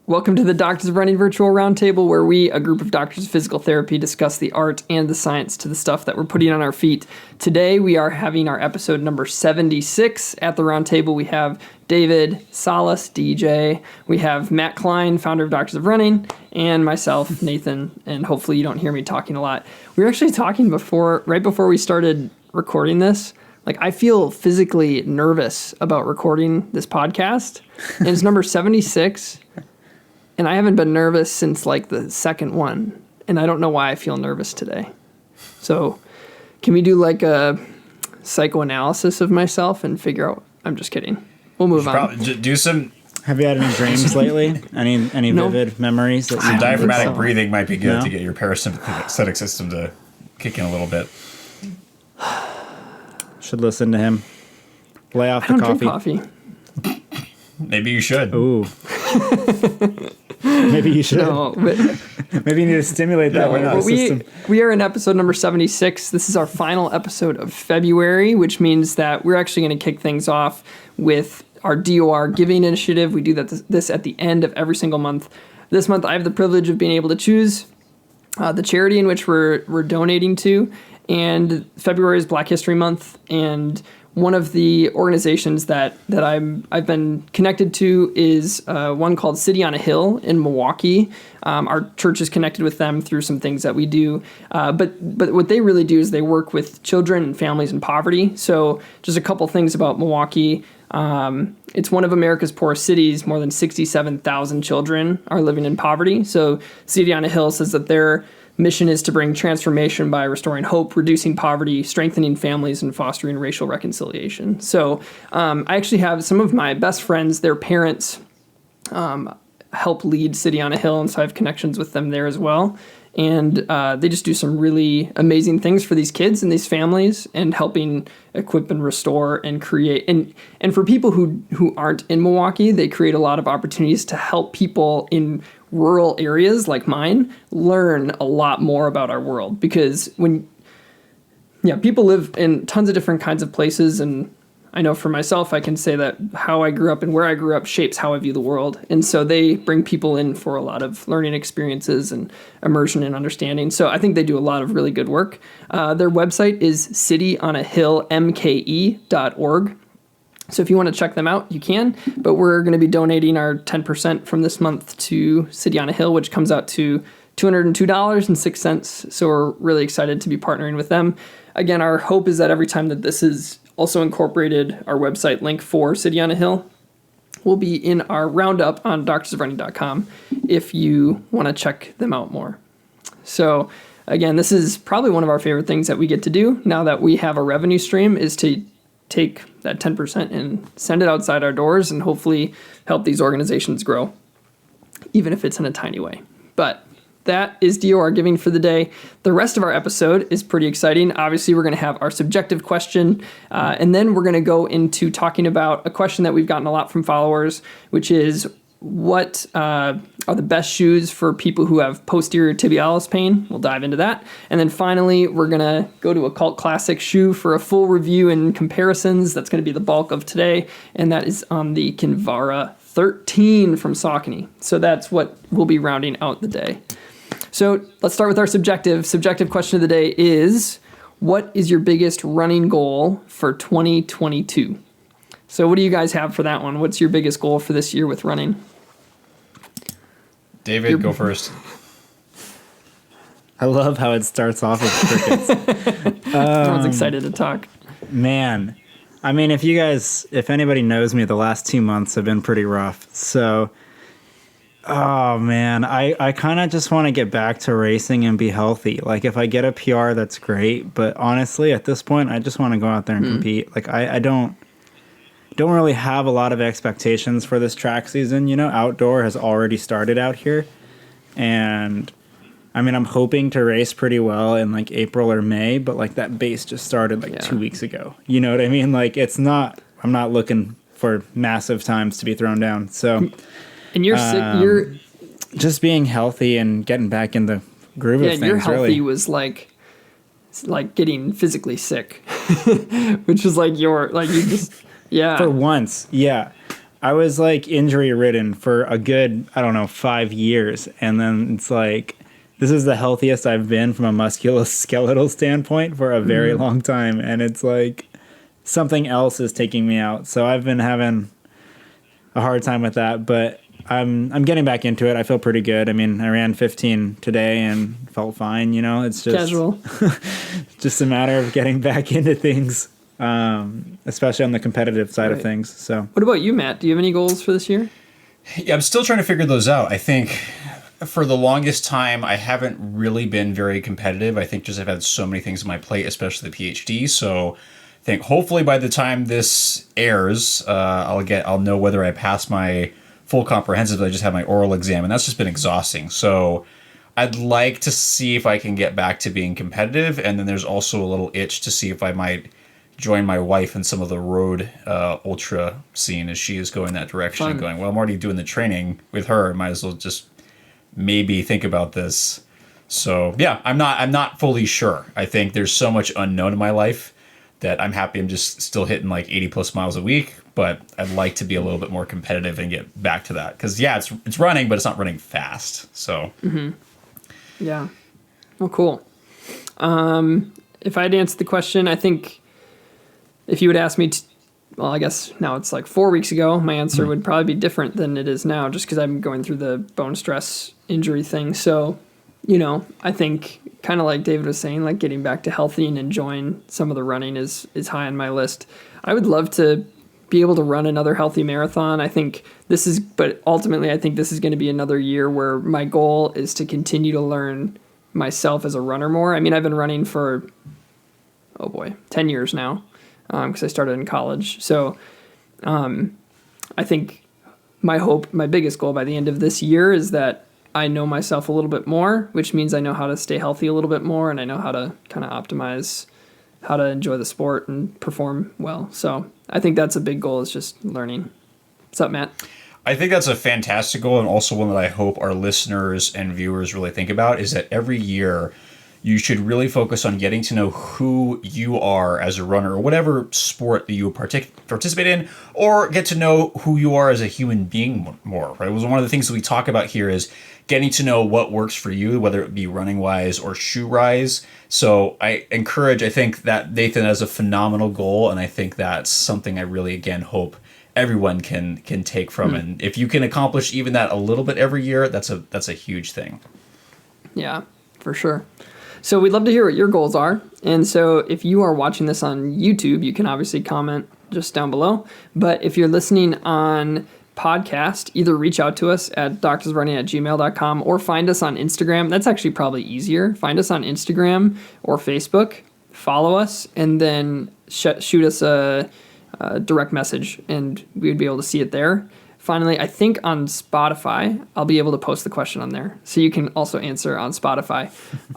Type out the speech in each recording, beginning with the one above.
Welcome to the Doctors of Running Virtual Roundtable, where we, a group of doctors of physical therapy, discuss the art and the science to the stuff that we're putting on our feet. Today, we are having our episode number 76. At the roundtable, we have David Salas, DJ. We have Matt Klein, founder of Doctors of Running, and myself, Nathan, and hopefully you don't hear me talking a lot. We were actually talking right before we started recording this. Like, I feel physically nervous about recording this podcast, and it's number 76. And I haven't been nervous since like the second one. And I don't know why I feel nervous today. So can we do like a psychoanalysis of myself and figure out? I'm just kidding. We'll move on. Do some. Have you had any dreams lately? Any vivid memories? Some diaphragmatic breathing might be good to get your parasympathetic system to kick in a little bit. Should listen to him. Lay off I the don't coffee. drink coffee. Maybe you should. Ooh. Maybe you should. No, but Maybe you need to stimulate that nervous system. We are in episode number 76. This is our final episode of February, which means that we're actually going to kick things off with our DOR Giving initiative. We do this at the end of every single month. This month, I have the privilege of being able to choose the charity in which we're donating to. And February is Black History Month, and one of the organizations that I've been connected to is one called City on a Hill in Milwaukee. Our church is connected with them through some things that we do. But what they really do is they work with children and families in poverty. So just a couple things about Milwaukee. It's one of America's poorest cities. More than 67,000 children are living in poverty. So City on a Hill says that their mission is to bring transformation by restoring hope, reducing poverty, strengthening families, and fostering racial reconciliation. So I actually have some of my best friends, their parents help lead City on a Hill, and so I have connections with them there as well. And they just do some really amazing things for these kids and these families, and helping equip and restore and create. And for people who aren't in Milwaukee, they create a lot of opportunities to help people in rural areas like mine learn a lot more about our world. Because people live in tons of different kinds of places, and I know for myself, I can say that how I grew up and where I grew up shapes how I view the world. And so they bring people in for a lot of learning experiences and immersion and understanding. So I think they do a lot of really good work. Their website is cityonahillmke.org. So if you want to check them out, you can. But we're going to be donating our 10% from this month to City on a Hill, which comes out to $202.06. So we're really excited to be partnering with them. Again, our hope is that every time that this is also incorporated, our website link for City on a Hill will be in our roundup on doctorsofrunning.com if you want to check them out more. So again, this is probably one of our favorite things that we get to do now that we have a revenue stream, is to take that 10% and send it outside our doors and hopefully help these organizations grow, even if it's in a tiny way. But that is DOR Giving for the day. The rest of our episode is pretty exciting. Obviously, we're going to have our subjective question, and then we're going to go into talking about a question that we've gotten a lot from followers, which is, what are the best shoes for people who have posterior tibialis pain? We'll dive into that. And then finally, we're going to go to a cult classic shoe for a full review and comparisons. That's going to be the bulk of today, and that is on the Kinvara 13 from Saucony. So that's what we'll be rounding out the day. So let's start with our subjective. Subjective question of the day is, what is your biggest running goal for 2022? So what do you guys have for that one? What's your biggest goal for this year with running? David, go first. I love how it starts off with crickets. Everyone's excited to talk. Man, I mean, if anybody knows me, the last 2 months have been pretty rough. So, oh man, I kind of just want to get back to racing and be healthy. Like, if I get a PR, that's great. But honestly, at this point, I just want to go out there and compete. Like, I don't really have a lot of expectations for this track season. You know, outdoor has already started out here. And I mean, I'm hoping to race pretty well in like April or May, but like that base just started 2 weeks ago. You know what I mean? Like, I'm not looking for massive times to be thrown down. So, and you're just being healthy and getting back in the groove of things. Your healthy really was like getting physically sick, which is like you just. Yeah. For once, yeah. I was like injury ridden for a good, I don't know, 5 years. And then it's like, this is the healthiest I've been from a musculoskeletal standpoint for a very long time. And it's like something else is taking me out. So I've been having a hard time with that, but I'm getting back into it. I feel pretty good. I mean, I ran 15 today and felt fine. You know, it's just Casual. just a matter of getting back into things, especially on the competitive side of things. So, What about you, Matt? Do you have any goals for this year? Yeah, I'm still trying to figure those out. I think for the longest time, I haven't really been very competitive. I think just I've had so many things on my plate, especially the PhD. So I think hopefully by the time this airs, I'll know whether I pass my full comprehensive. I just have my oral exam, and that's just been exhausting. So I'd like to see if I can get back to being competitive. And then there's also a little itch to see if I might join my wife in some of the road ultra scene as she is going that direction. And going, well, I'm already doing the training with her. I might as well just maybe think about this. So yeah, I'm not fully sure. I think there's so much unknown in my life that I'm happy I'm just still hitting like 80 plus miles a week, but I'd like to be a little bit more competitive and get back to that. Cause yeah, it's running, but it's not running fast. So Yeah. Oh, cool. If I'd answered the question, I think if you would ask me, well, I guess now it's like 4 weeks ago, my answer would probably be different than it is now, just because I'm going through the bone stress injury thing. So, you know, I think kind of like David was saying, like getting back to healthy and enjoying some of the running is high on my list. I would love to be able to run another healthy marathon. But ultimately I think this is going to be another year where my goal is to continue to learn myself as a runner more. I mean, I've been running for, 10 years now, because I started in college. So I think my biggest goal by the end of this year is that I know myself a little bit more, which means I know how to stay healthy a little bit more, and I know how to kind of optimize how to enjoy the sport and perform well. So I think that's a big goal, is just learning. What's up, Matt? I think that's a fantastic goal, and also one that I hope our listeners and viewers really think about, is that every year you should really focus on getting to know who you are as a runner, or whatever sport that you participate in, or get to know who you are as a human being more, right? It was one of the things that we talk about here is getting to know what works for you, whether it be running wise or shoe wise. So I think that Nathan has a phenomenal goal, and I think that's something I really, again, hope everyone can take from. And if you can accomplish even that a little bit every year, that's a huge thing. Yeah, for sure. So we'd love to hear what your goals are. And so if you are watching this on YouTube, you can obviously comment just down below. But if you're listening on podcast, either reach out to us at doctorsrunning@gmail.com or find us on Instagram. That's actually probably easier. Find us on Instagram or Facebook, follow us, and then shoot us a direct message, and we would be able to see it there. Finally, I think on Spotify, I'll be able to post the question on there, so you can also answer on Spotify.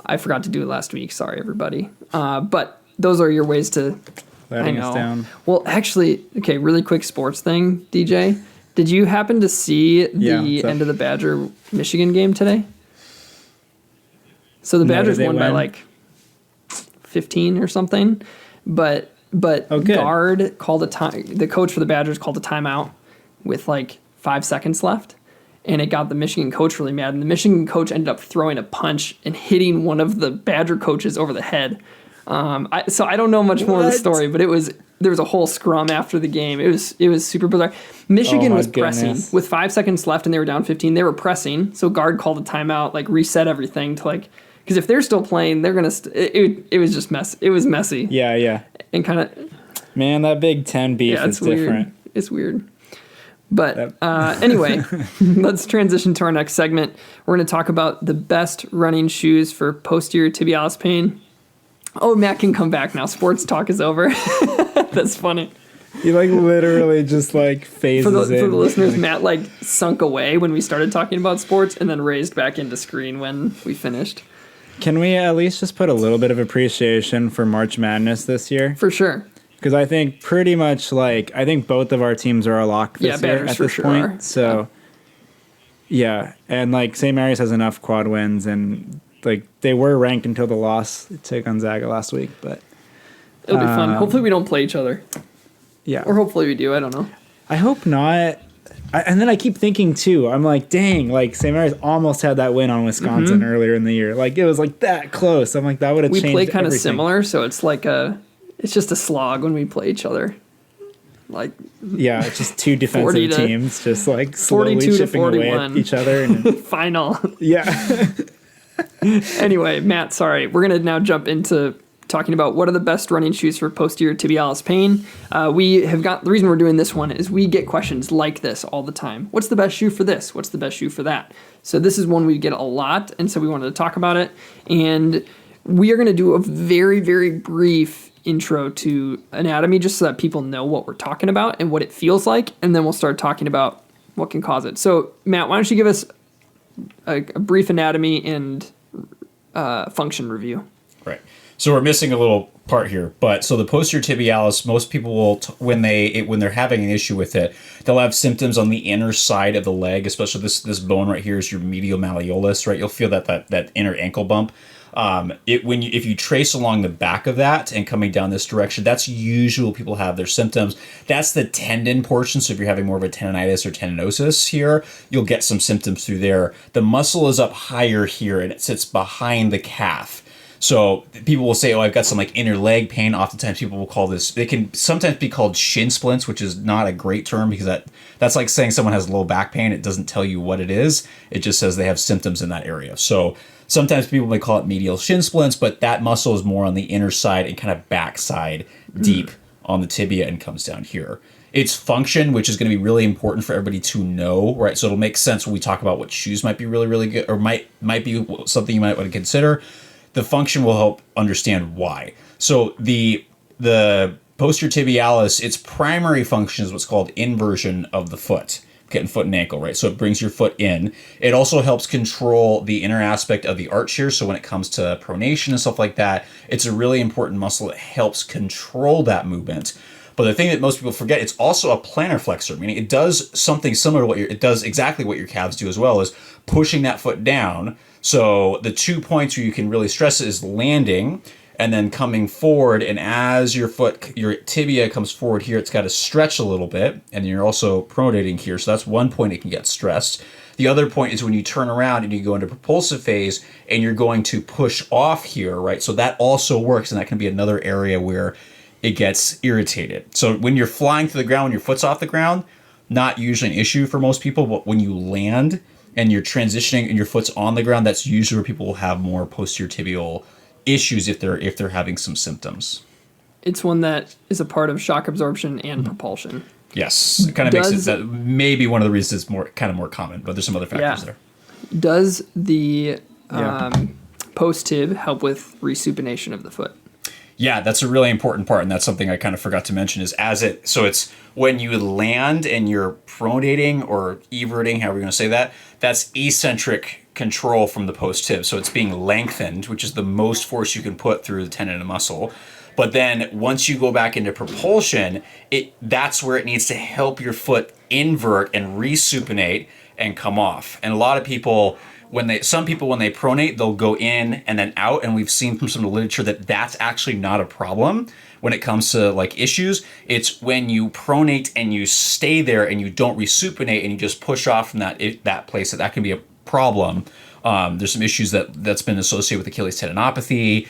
I forgot to do it last week. Sorry, everybody. But those are your ways to letting us down. Well, actually, okay, really quick sports thing, DJ. Did you happen to see the end of the Badger-Michigan game today? So the Badgers won by like 15 or something, but guard called the coach for the Badgers called a timeout with like 5 seconds left, and it got the Michigan coach really mad, and the Michigan coach ended up throwing a punch and hitting one of the Badger coaches over the head. So I don't know much more of the story, but there was a whole scrum after the game. It was super bizarre. Michigan was pressing with 5 seconds left, and they were down 15. They were pressing, so guard called a timeout, like reset everything to like, because if they're still playing, they're gonna. It was just mess. It was messy. Yeah. And kind of. Man, that Big Ten beef is different. Weird. It's weird. But anyway, let's transition to our next segment. We're going to talk about the best running shoes for posterior tibialis pain. Oh, Matt can come back now. Sports talk is over. That's funny. He like literally just like phases in. For the listeners, Matt like sunk away when we started talking about sports and then raised back into screen when we finished. Can we at least just put a little bit of appreciation for March Madness this year? For sure. Because I think pretty much like, I think both of our teams are a lock this year at this point. Are. So, yeah. And like St. Mary's has enough quad wins, and like they were ranked until the loss to Gonzaga last week. But it'll be fun. Hopefully we don't play each other. Yeah. Or hopefully we do. I don't know. I hope not. And then I keep thinking too, I'm like, dang, like St. Mary's almost had that win on Wisconsin earlier in the year. Like it was like that close. I'm like, that would have changed. We play kind of everything. similar, so it's like it's just a slog when we play each other. Like yeah, it's just two defensive teams just like slowly 42 to chipping away 41. at each other. And Final. yeah. Anyway, Matt, sorry. We're going to now jump into talking about what are the best running shoes for posterior tibialis pain. The reason we're doing this one is we get questions like this all the time. What's the best shoe for this? What's the best shoe for that? So this is one we get a lot, and so we wanted to talk about it. And we are going to do a very, very brief intro to anatomy just so that people know what we're talking about and what it feels like, and then we'll start talking about what can cause it. So, Matt, why don't you give us a brief anatomy and function review? Right. So we're missing a little part here, but so the posterior tibialis, most people will when they're having an issue with it, they'll have symptoms on the inner side of the leg, especially this bone right here is your medial malleolus, right? You'll feel that inner ankle bump. If you trace along the back of that and coming down this direction, that's usually people have their symptoms. That's the tendon portion. So if you're having more of a tendonitis or tendinosis here, you'll get some symptoms through there. The muscle is up higher here and it sits behind the calf. So people will say, oh, I've got some like inner leg pain. Oftentimes people will call this, they can sometimes be called shin splints, which is not a great term because that's like saying someone has low back pain. It doesn't tell you what it is. It just says they have symptoms in that area. So sometimes people may call it medial shin splints, but that muscle is more on the inner side and kind of backside deep on the tibia and comes down here. Its function, which is going to be really important for everybody to know, right? So it'll make sense when we talk about what shoes might be really, really good or might be something you might want to consider. The function will help understand why. So the posterior tibialis, its primary function is what's called inversion of the foot, getting foot and ankle, right? So it brings your foot in. It also helps control the inner aspect of the arch here. So when it comes to pronation and stuff like that, it's a really important muscle that helps control that movement. But the thing that most people forget, it's also a plantar flexor, meaning it does something similar to it does exactly what your calves do as well, is pushing that foot down. So the 2 points where you can really stress it is landing and then coming forward. And as your tibia comes forward here, it's got to stretch a little bit. And you're also pronating here. So that's one point it can get stressed. The other point is when you turn around and you go into propulsive phase and you're going to push off here, right? So that also works. And that can be another area where it gets irritated. So when you're flying to the ground, when your foot's off the ground, not usually an issue for most people. But when you land and you're transitioning and your foot's on the ground, that's usually where people will have more posterior tibial issues if they're having some symptoms. It's one that is a part of shock absorption and propulsion. Yes, it kind of makes it that maybe one of the reasons it's more common, but there's some other factors there. Does the post tib help with resupination of the foot? Yeah, that's a really important part, and that's something I kind of forgot to mention is so it's when you land and you're pronating or everting, however you're going to say that, that's eccentric control from the post tib. So it's being lengthened, which is the most force you can put through the tendon and muscle. But then once you go back into propulsion, that's where it needs to help your foot invert and resupinate and come off. And a lot of people, some people when they pronate, they'll go in and then out, and we've seen from some of the literature that that's actually not a problem when it comes to like issues. It's when you pronate and you stay there and you don't resupinate and you just push off from that place that can be a problem. There's some issues that's been associated with Achilles tendinopathy,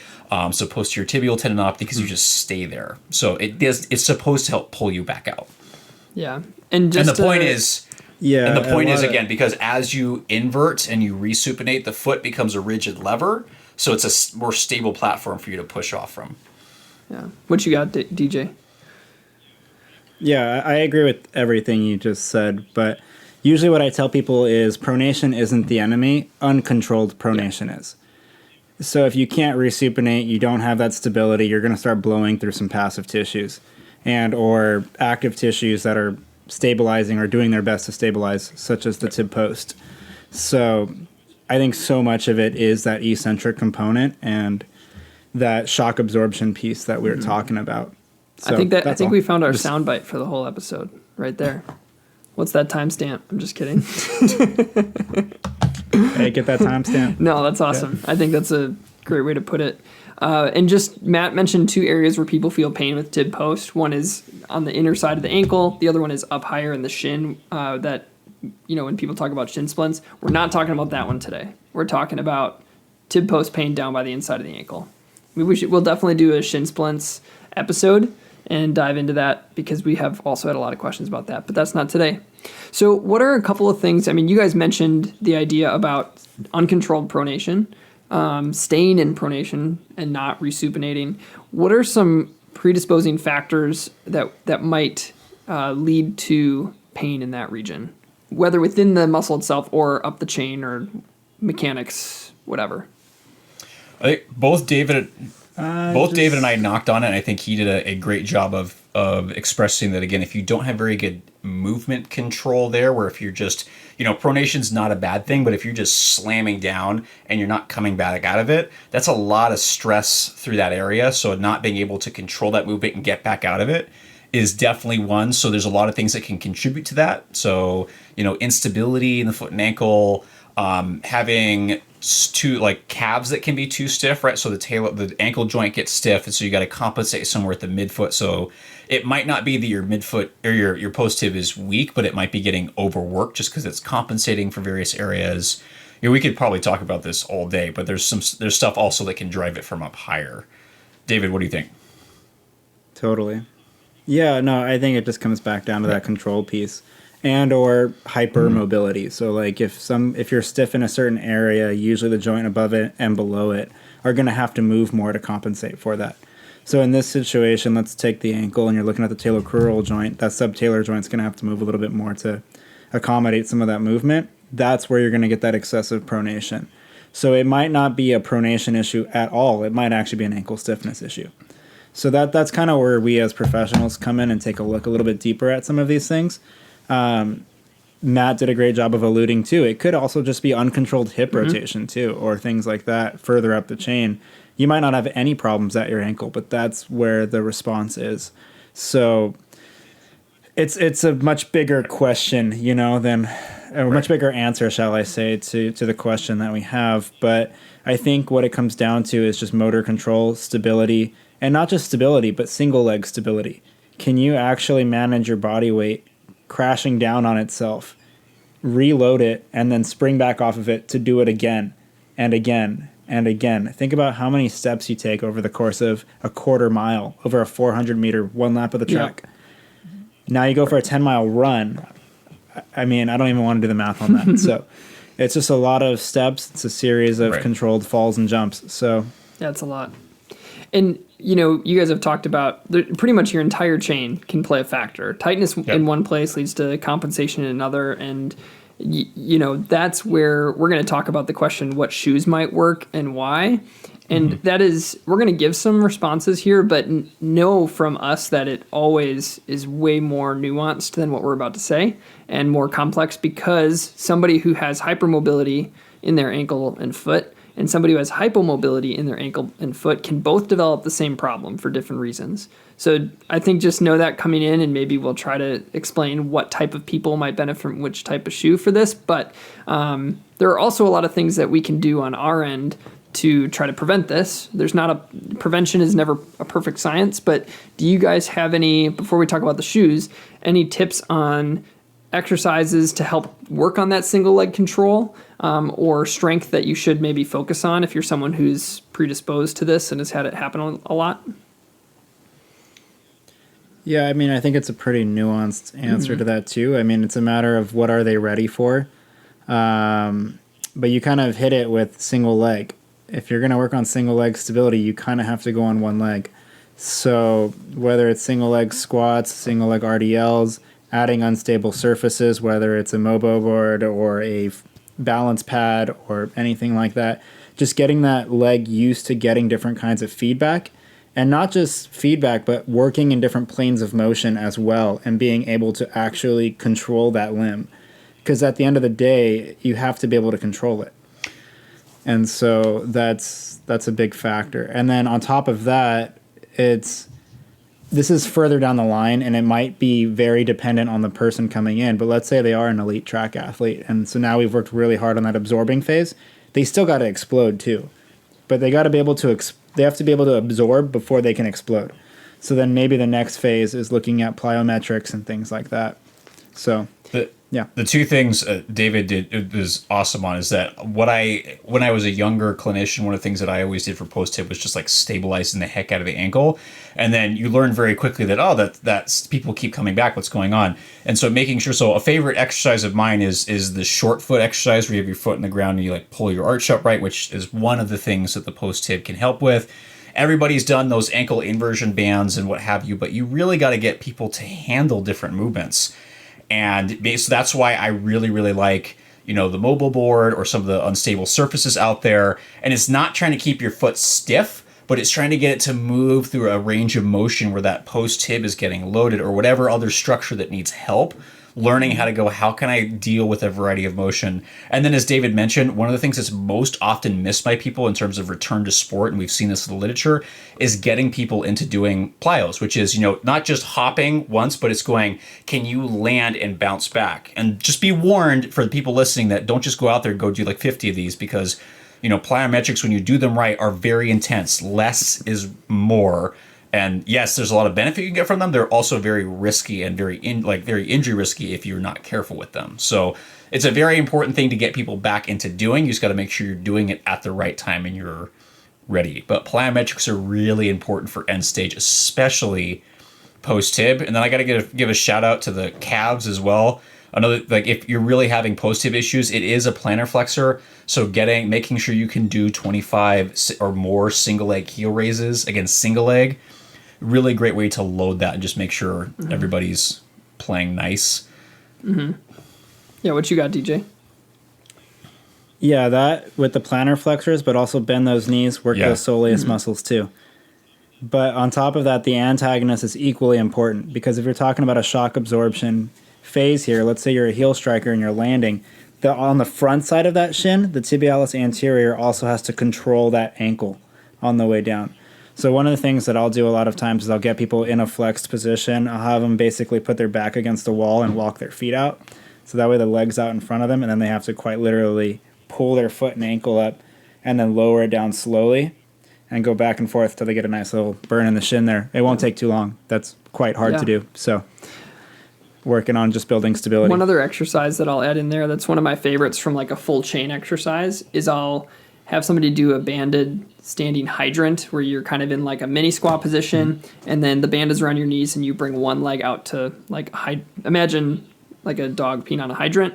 so posterior tibial tendinopathy, because you just stay there. So it's supposed to help pull you back out. Yeah, and the point is. Yeah, and the point is, again, because as you invert and you resupinate, the foot becomes a rigid lever, so it's a more stable platform for you to push off from. Yeah. What you got, DJ? Yeah, I agree with everything you just said, but usually what I tell people is pronation isn't the enemy, uncontrolled pronation is. So if you can't resupinate, you don't have that stability, you're going to start blowing through some passive tissues or active tissues that are stabilizing or doing their best to stabilize, such as the tib post. So I think so much of it is that eccentric component and that shock absorption piece that we were talking about. So I think we found our soundbite for the whole episode right there. What's that timestamp? I'm just kidding. Hey, get that timestamp. No, that's awesome. Yeah. I think that's a great way to put it. And just Matt mentioned 2 areas where people feel pain with tib post. One is on the inner side of the ankle. The other one is up higher in the shin. That, when people talk about shin splints, we're not talking about that one today. We're talking about tib post pain down by the inside of the ankle. We'll definitely do a shin splints episode and dive into that because we have also had a lot of questions about that, but that's not today. So what are a couple of things? I mean, you guys mentioned the idea about uncontrolled pronation, staying in pronation and not resupinating. What are some predisposing factors that might lead to pain in that region, whether within the muscle itself or up the chain or mechanics, whatever? I think both David and I knocked on it, and I think he did a great job of expressing that. Again, if you don't have very good movement control there, where if you're just, pronation's not a bad thing, but if you're just slamming down and you're not coming back out of it, that's a lot of stress through that area. So not being able to control that movement and get back out of it is definitely one. So there's a lot of things that can contribute to that. So, instability in the foot and ankle, having calves that can be too stiff, right? So the ankle joint gets stiff, and so you got to compensate somewhere at the midfoot. So it might not be that your midfoot or your post tib is weak, but it might be getting overworked just because it's compensating for various areas. We could probably talk about this all day, but there's stuff also that can drive it from up higher. David, what do you think? Totally. Yeah, no, I think it just comes back down to that control piece. And or hypermobility. So like if you're stiff in a certain area, usually the joint above it and below it are going to have to move more to compensate for that. So in this situation, let's take the ankle and you're looking at the talocrural joint. That subtalar joint's going to have to move a little bit more to accommodate some of that movement. That's where you're going to get that excessive pronation. So it might not be a pronation issue at all. It might actually be an ankle stiffness issue. So that's kind of where we as professionals come in and take a look a little bit deeper at some of these things. Matt did a great job of alluding to. It could also just be uncontrolled hip rotation too, or things like that further up the chain. You might not have any problems at your ankle, but that's where the response is. So it's a much bigger question, than a much bigger answer, shall I say, to the question that we have. But I think what it comes down to is just motor control, stability, and not just stability, but single leg stability. Can you actually manage your body weight crashing down on itself, reload it, and then spring back off of it to do it again and again and again? Think about how many steps you take over the course of a quarter mile, over a 400-meter, one lap of the track. Yeah. Now you go for a 10-mile run. I mean, I don't even want to do the math on that. So it's just a lot of steps. It's a series of controlled falls and jumps. So yeah, it's a lot. And you guys have talked about pretty much your entire chain can play a factor. Tightness in one place leads to compensation in another. And, that's where we're going to talk about the question, what shoes might work and why. And that is, we're going to give some responses here, but know from us that it always is way more nuanced than what we're about to say and more complex, because somebody who has hypermobility in their ankle and foot and somebody who has hypomobility in their ankle and foot can both develop the same problem for different reasons. So I think just know that coming in, and maybe we'll try to explain what type of people might benefit from which type of shoe for this. But there are also a lot of things that we can do on our end to try to prevent this. Prevention is never a perfect science, but do you guys have any, before we talk about the shoes, any tips on exercises to help work on that single leg control, or strength that you should maybe focus on if you're someone who's predisposed to this and has had it happen a lot? Yeah, I mean, I think it's a pretty nuanced answer to that too. I mean, it's a matter of what are they ready for. But you kind of hit it with single leg. If you're going to work on single leg stability, you kind of have to go on one leg. So whether it's single leg squats, single leg RDLs, adding unstable surfaces, whether it's a Mobo board or a balance pad or anything like that, just getting that leg used to getting different kinds of feedback, and not just feedback, but working in different planes of motion as well, and being able to actually control that limb. Because at the end of the day, you have to be able to control it. And so that's a big factor. And then on top of that, this is further down the line, and it might be very dependent on the person coming in. But let's say they are an elite track athlete, and so now we've worked really hard on that absorbing phase. They still got to explode too, but they got to be able to they have to be able to absorb before they can explode. So then maybe the next phase is looking at plyometrics and things like that. So yeah. The two things David did it was awesome on is that when I was a younger clinician, one of the things that I always did for post tib was just like stabilizing the heck out of the ankle, and then you learn very quickly that that's people keep coming back. What's going on? And so making sure. So a favorite exercise of mine is the short foot exercise where you have your foot in the ground and you like pull your arch upright, which is one of the things that the post tib can help with. Everybody's done those ankle inversion bands and what have you, but you really got to get people to handle different movements. And so that's why I really, really like, the mobile board or some of the unstable surfaces out there. And it's not trying to keep your foot stiff, but it's trying to get it to move through a range of motion where that post tib is getting loaded or whatever other structure that needs help. Learning how to go, how can I deal with a variety of motion? And then as David mentioned, one of the things that's most often missed by people in terms of return to sport, and we've seen this in the literature, is getting people into doing plyos, which is, not just hopping once, but it's going, can you land and bounce back? And just be warned for the people listening that don't just go out there and go do like 50 of these because, plyometrics, when you do them right, are very intense. Less is more. And yes, there's a lot of benefit you can get from them. They're also very risky and very injury risky if you're not careful with them. So it's a very important thing to get people back into doing. You just got to make sure you're doing it at the right time and you're ready. But plyometrics are really important for end stage, especially post tib. And then I got to give a shout out to the calves as well. Another, like if you're really having post tib issues, it is a plantar flexor. So making sure you can do 25 or more single leg heel raises, again, single leg. Really great way to load that and just make sure everybody's playing nice. Mm-hmm. Yeah, what you got, DJ? Yeah, that with the plantar flexors, but also bend those knees, work those soleus muscles too. But on top of that, the antagonist is equally important because if you're talking about a shock absorption phase here, let's say you're a heel striker and you're landing, on the front side of that shin, the tibialis anterior also has to control that ankle on the way down. So one of the things that I'll do a lot of times is I'll get people in a flexed position. I'll have them basically put their back against the wall and walk their feet out. So that way the leg's out in front of them, and then they have to quite literally pull their foot and ankle up and then lower it down slowly and go back and forth till they get a nice little burn in the shin there. It won't take too long. That's quite hard to do. So working on just building stability. One other exercise that I'll add in there that's one of my favorites from like a full chain exercise is I'll have somebody do a banded standing hydrant where you're kind of in like a mini squat position and then the band is around your knees and you bring one leg out to like imagine like a dog peeing on a hydrant,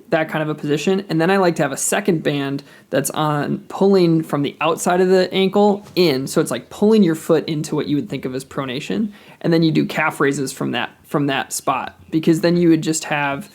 that kind of a position. And then I like to have a second band that's on pulling from the outside of the ankle in. So it's like pulling your foot into what you would think of as pronation. And then you do calf raises from that spot, because then you would just have,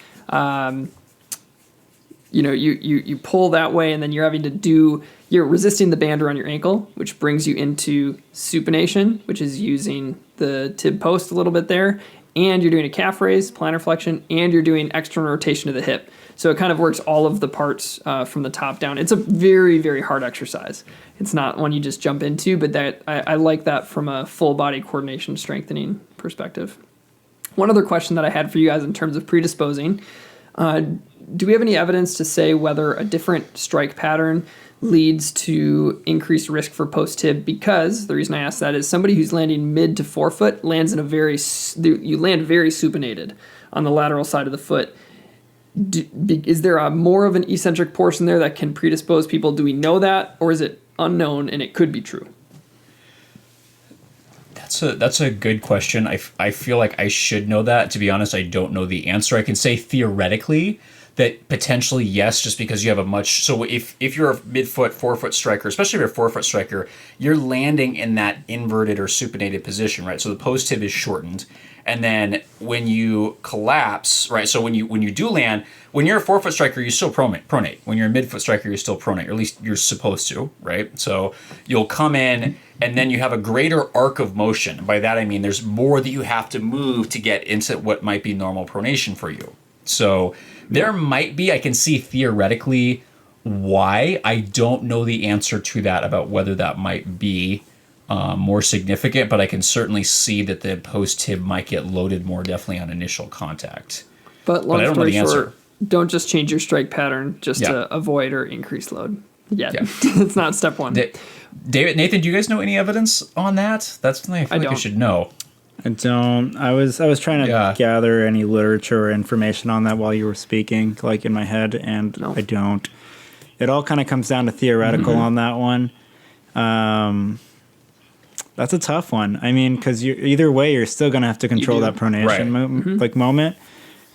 you pull that way and then you're resisting the band around your ankle, which brings you into supination, which is using the tib post a little bit there. And you're doing a calf raise, plantar flexion, and you're doing external rotation of the hip. So it kind of works all of the parts from the top down. It's a very, very hard exercise. It's not one you just jump into, but I like that from a full body coordination strengthening perspective. One other question that I had for you guys in terms of predisposing, do we have any evidence to say whether a different strike pattern leads to increased risk for post-tib? Because the reason I ask that is somebody who's landing mid to forefoot lands in you land very supinated on the lateral side of the foot. Is there a more of an eccentric portion there that can predispose people? Do we know that, or is it unknown and it could be true? That's a good question. I feel like I should know that. To be honest, I don't know the answer. I can say theoretically that potentially yes, just because you have so if you're a midfoot, forefoot striker, especially if you're a forefoot striker, you're landing in that inverted or supinated position, right? So the post tib is shortened. And then when you collapse, right? So when you do land, when you're a forefoot striker, you're still pronate. When you're a midfoot striker, you're still pronate, or at least you're supposed to, right? So you'll come in and then you have a greater arc of motion. By that I mean there's more that you have to move to get into what might be normal pronation for you. So there might be, I can see theoretically why. I don't know the answer to that about whether that might be more significant, but I can certainly see that the post tib might get loaded more definitely on initial contact. But long story short, don't just change your strike pattern just to avoid or increase load. yet. It's not step one. David, Nathan, do you guys know any evidence on that? That's something I feel like I should know. I don't. I was trying to gather any literature or information on that while you were speaking, like in my head, and I don't. It all kind of comes down to theoretical on that one. That's a tough one. I mean, because either way, you're still going to have to control that pronation moment.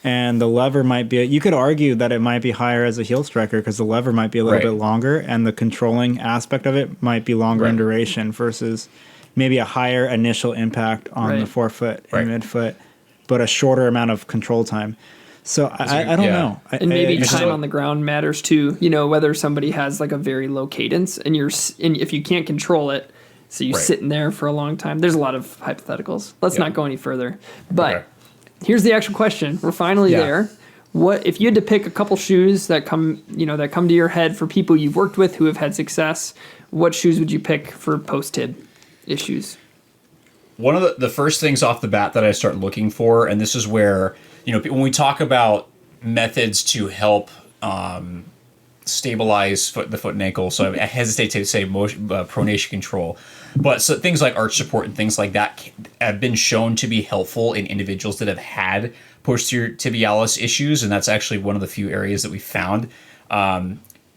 And the lever might be, you could argue that it might be higher as a heel striker because the lever might be a little bit longer and the controlling aspect of it might be longer in duration versus maybe a higher initial impact on the forefoot and midfoot, but a shorter amount of control time. So I don't know. And maybe time on the ground matters too. You know, whether somebody has like a very low cadence and if you can't control it, so you're sitting there for a long time. There's a lot of hypotheticals. Let's not go any further. But here's the actual question. We're finally there. What if you had to pick a couple shoes that come to your head for people you've worked with who have had success? What shoes would you pick for post-tib issues? One of the first things off the bat that I start looking for, and this is where, when we talk about methods to help stabilize the foot and ankle, so I hesitate to say pronation control, but so things like arch support and things like that have been shown to be helpful in individuals that have had posterior tibialis issues, and that's actually one of the few areas that we found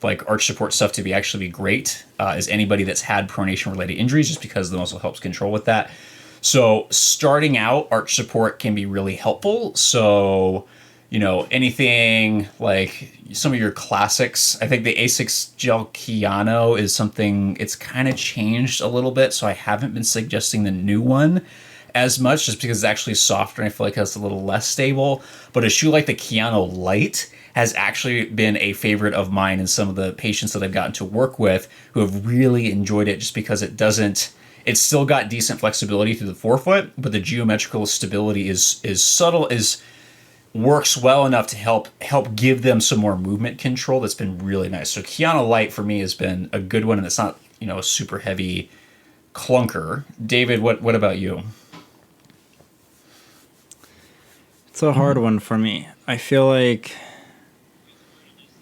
like arch support stuff to be great is anybody that's had pronation related injuries, just because the muscle helps control with that. So starting out, arch support can be really helpful. So anything like some of your classics. I think the Asics Gel Keanu is something, it's kind of changed a little bit, so I haven't been suggesting the new one as much, just because it's actually softer and I feel like it's a little less stable. But a shoe like the Keanu Light has actually been a favorite of mine and some of the patients that I've gotten to work with who have really enjoyed it, just because it's still got decent flexibility through the forefoot, but the geometrical stability is subtle, works well enough to help give them some more movement control. That's been really nice. So Keanu Light for me has been a good one, and it's not a super heavy clunker. David, what about you? It's a hard one for me. I feel like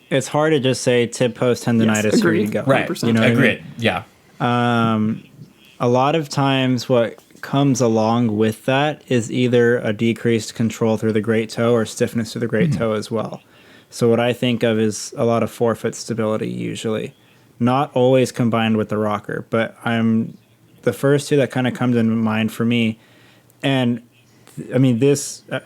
it's hard to just say tib post tendonitis where you go. Right. Agreed. Yeah. A lot of times what comes along with that is either a decreased control through the great toe or stiffness through the great toe as well. So what I think of is a lot of forefoot stability usually. Not always combined with the rocker, but the first two that kind of come to mind for me. And I mean,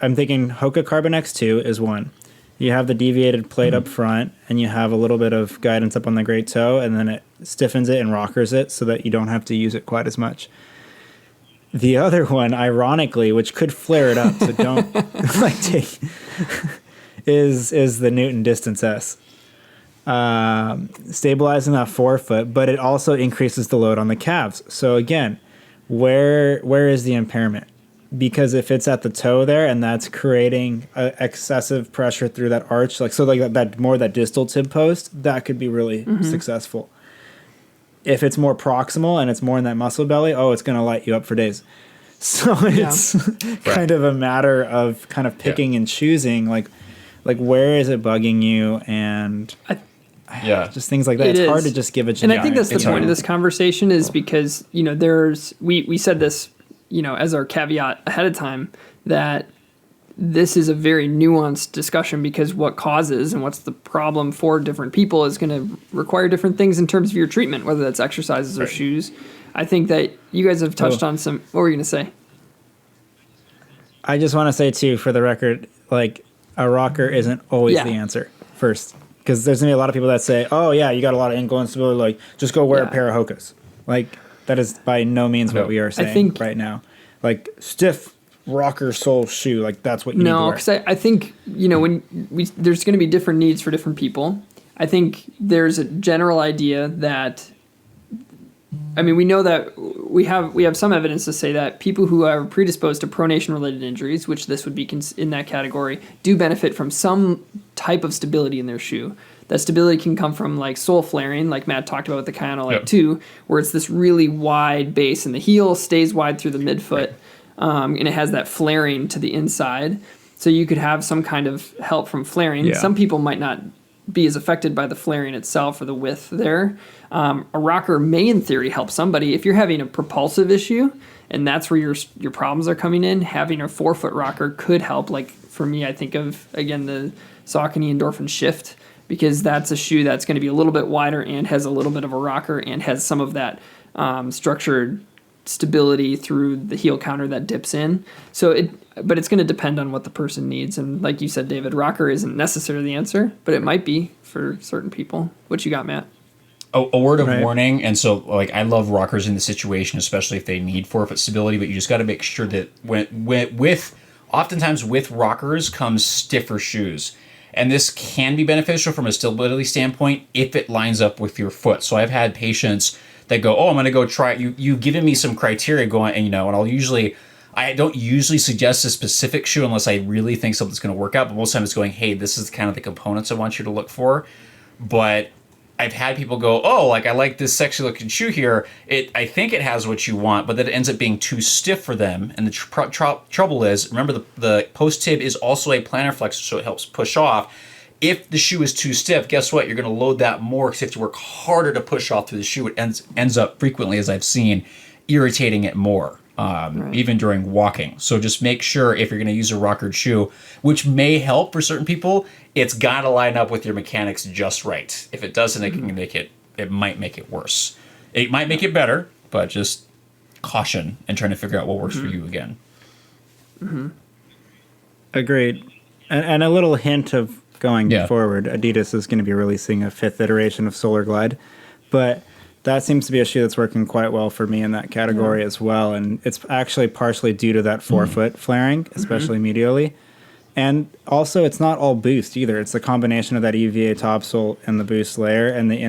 I'm thinking Hoka Carbon X2 is one. You have the deviated plate up front, and you have a little bit of guidance up on the great toe, and then it stiffens it and rockers it so that you don't have to use it quite as much. The other one, ironically, which could flare it up, so don't take, is the Newton Distance S. Stabilizing that forefoot, but it also increases the load on the calves. So again, where is the impairment? Because if it's at the toe there and that's creating excessive pressure through that arch, that distal tib post, that could be really successful. If it's more proximal and it's more in that muscle belly, it's going to light you up for days. So it's kind of a matter of kind of picking and choosing, like where is it bugging you, and just things like that. It's hard to just give a generic. And I think that's the point of this conversation is because, we said this, as our caveat ahead of time, that this is a very nuanced discussion because what causes and what's the problem for different people is going to require different things in terms of your treatment, whether that's exercises or shoes. I think that you guys have touched on some. What were you going to say? I just want to say, too, for the record, like a rocker isn't always the answer first. Because there's going to be a lot of people that say, oh, yeah, you got a lot of ankle instability, like just go wear a pair of Hokas. Like that is by no means what we are saying right now. Like stiff rocker sole shoe, like that's what you need to wear. No, because I think, when there's going to be different needs for different people. I think there's a general idea that, we know that we have some evidence to say that people who are predisposed to pronation-related injuries, which this would be in that category, do benefit from some type of stability in their shoe. That stability can come from like sole flaring, like Matt talked about with the Keanu Light 2, where it's this really wide base and the heel stays wide through the midfoot, and it has that flaring to the inside. So you could have some kind of help from flaring. Yeah. Some people might not be as affected by the flaring itself or the width there. A rocker may, in theory, help somebody. If you're having a propulsive issue and that's where your problems are coming in, having a 4-foot rocker could help. Like for me, I think of, again, the Saucony Endorphin Shift, because that's a shoe that's going to be a little bit wider and has a little bit of a rocker and has some of that structured stability through the heel counter that dips in. But it's going to depend on what the person needs. And like you said, David, rocker isn't necessarily the answer, but it might be for certain people. What you got, Matt? A word of warning, and so like I love rockers in the situation, especially if they need 4-foot stability, but you just got to make sure that oftentimes with rockers comes stiffer shoes. And this can be beneficial from a stability standpoint if it lines up with your foot. So I've had patients that go, I'm going to go try it. You've given me some criteria going, and I don't usually suggest a specific shoe unless I really think something's going to work out. But most times it's going, hey, this is kind of the components I want you to look for. But I've had people go, I like this sexy looking shoe here. I think it has what you want, but then it ends up being too stiff for them. And the trouble is, remember the post tib is also a plantar flexor, so it helps push off. If the shoe is too stiff, guess what? You're going to load that more because you have to work harder to push off through the shoe. It ends up frequently, as I've seen, irritating it more, even during walking. So just make sure if you're going to use a rockered shoe, which may help for certain people, it's got to line up with your mechanics just right. If it doesn't, it might make it worse. It might make it better, but just caution and trying to figure out what works for you again. Agreed. And a little hint of going forward, Adidas is going to be releasing a 5th iteration of Solar Glide, but that seems to be a shoe that's working quite well for me in that category as well. And it's actually partially due to that 4-foot flaring, especially medially. And also, it's not all boost either. It's the combination of that EVA topsole and the boost layer and the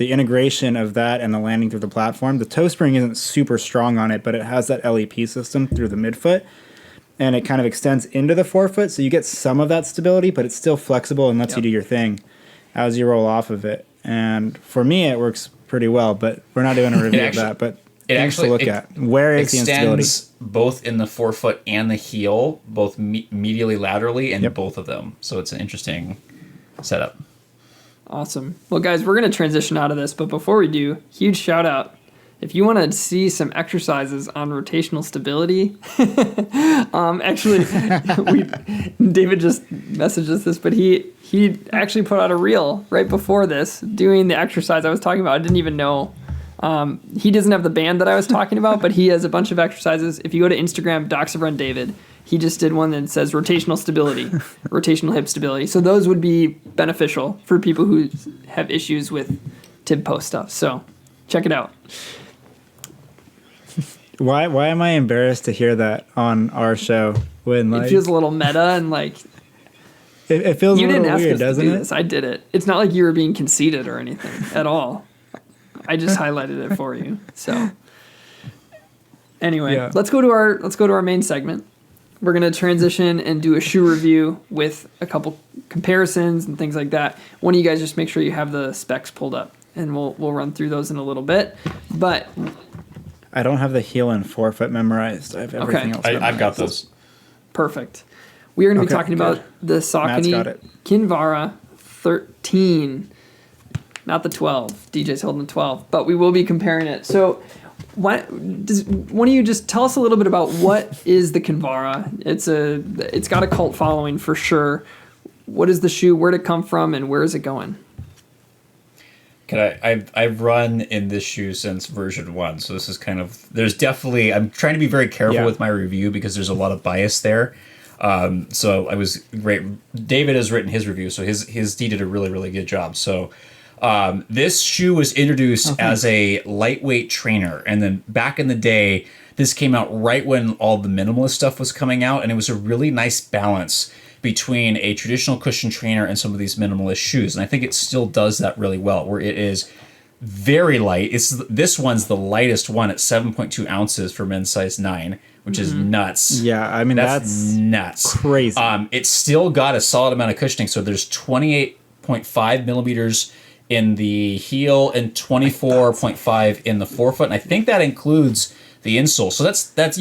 integration of that and the landing through the platform. The toe spring isn't super strong on it, but it has that LEP system through the midfoot. And it kind of extends into the 4-foot, so you get some of that stability, but it's still flexible and lets you do your thing as you roll off of it. And for me, it works pretty well, but we're not doing a review of that. But things to look at. Where is the instability? Both in the 4-foot and the heel, both medially, laterally, and both of them. So it's an interesting setup. Awesome. Well, guys, we're going to transition out of this, but before we do, huge shout out. If you want to see some exercises on rotational stability, actually, David just messaged us this, but he actually put out a reel right before this doing the exercise I was talking about. I didn't even know. He doesn't have the band that I was talking about, but he has a bunch of exercises. If you go to Instagram, Docs of Run David, he just did one that says rotational stability, rotational hip stability. So those would be beneficial for people who have issues with tib post stuff. So check it out. Why am I embarrassed to hear that on our show when it feels a little meta and like it feels you a little didn't ask weird, us to doesn't do it? this. I did it. It's not like you were being conceited or anything at all. I just highlighted it for you. So anyway, let's go to our main segment. We're gonna transition and do a shoe review with a couple comparisons and things like that. One of you guys just make sure you have the specs pulled up, and we'll run through those in a little bit. But I don't have the heel and 4-foot memorized. I have everything else memorized. I've got those. Perfect. We are going to be talking about the Saucony Kinvara 13, not the 12. DJ's holding the 12, but we will be comparing it. So why does one of you just tell us a little bit about what is the Kinvara? It's got a cult following for sure. What is the shoe? Where did it come from? And where is it going? I've run in this shoe since version 1, so this is kind of, I'm trying to be very careful with my review because there's a lot of bias there. So I was great. David has written his review, so he did a really, really good job. So this shoe was introduced as a lightweight trainer, and then back in the day, this came out right when all the minimalist stuff was coming out, and it was a really nice balance between a traditional cushion trainer and some of these minimalist shoes. And I think it still does that really well, where it is very light. This one's the lightest one at 7.2 ounces for men's size 9, which is nuts. Yeah, I mean, that's nuts. Crazy. It's still got a solid amount of cushioning. So there's 28.5 millimeters in the heel and 24.5 in the 4-foot. And I think that includes the insole. So that's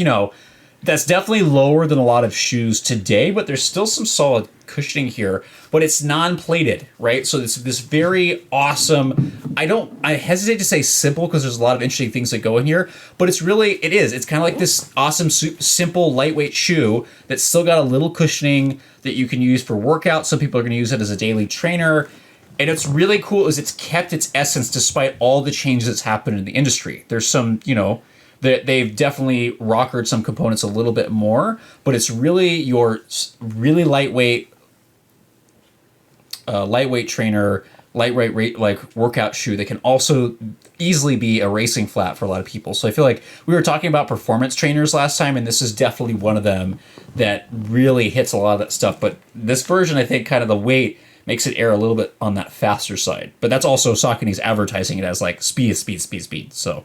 That's definitely lower than a lot of shoes today, but there's still some solid cushioning here, but it's non-plated, right? So it's this very awesome, I hesitate to say simple because there's a lot of interesting things that go in here, but it's kind of like this awesome, simple, lightweight shoe that's still got a little cushioning that you can use for workout. Some people are going to use it as a daily trainer. And it's really cool is it's kept its essence despite all the changes that's happened in the industry. There's some, they've definitely rockered some components a little bit more, but it's really your really lightweight trainer, lightweight like workout shoe that can also easily be a racing flat for a lot of people. So I feel like we were talking about performance trainers last time, and this is definitely one of them that really hits a lot of that stuff. But this version, I think, kind of the weight makes it err a little bit on that faster side. But that's also Saucony's advertising it as like speed. So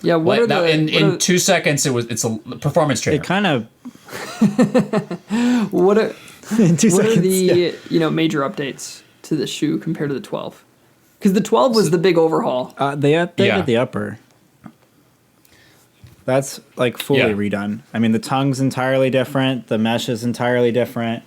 yeah, in 2 seconds it's a performance trainer. It kind of what are in 2 what seconds. are the major updates to the shoe compared to the 12? Because the 12 was the big overhaul. They did the upper. That's like fully redone. I mean, the tongue's entirely different. The mesh is entirely different.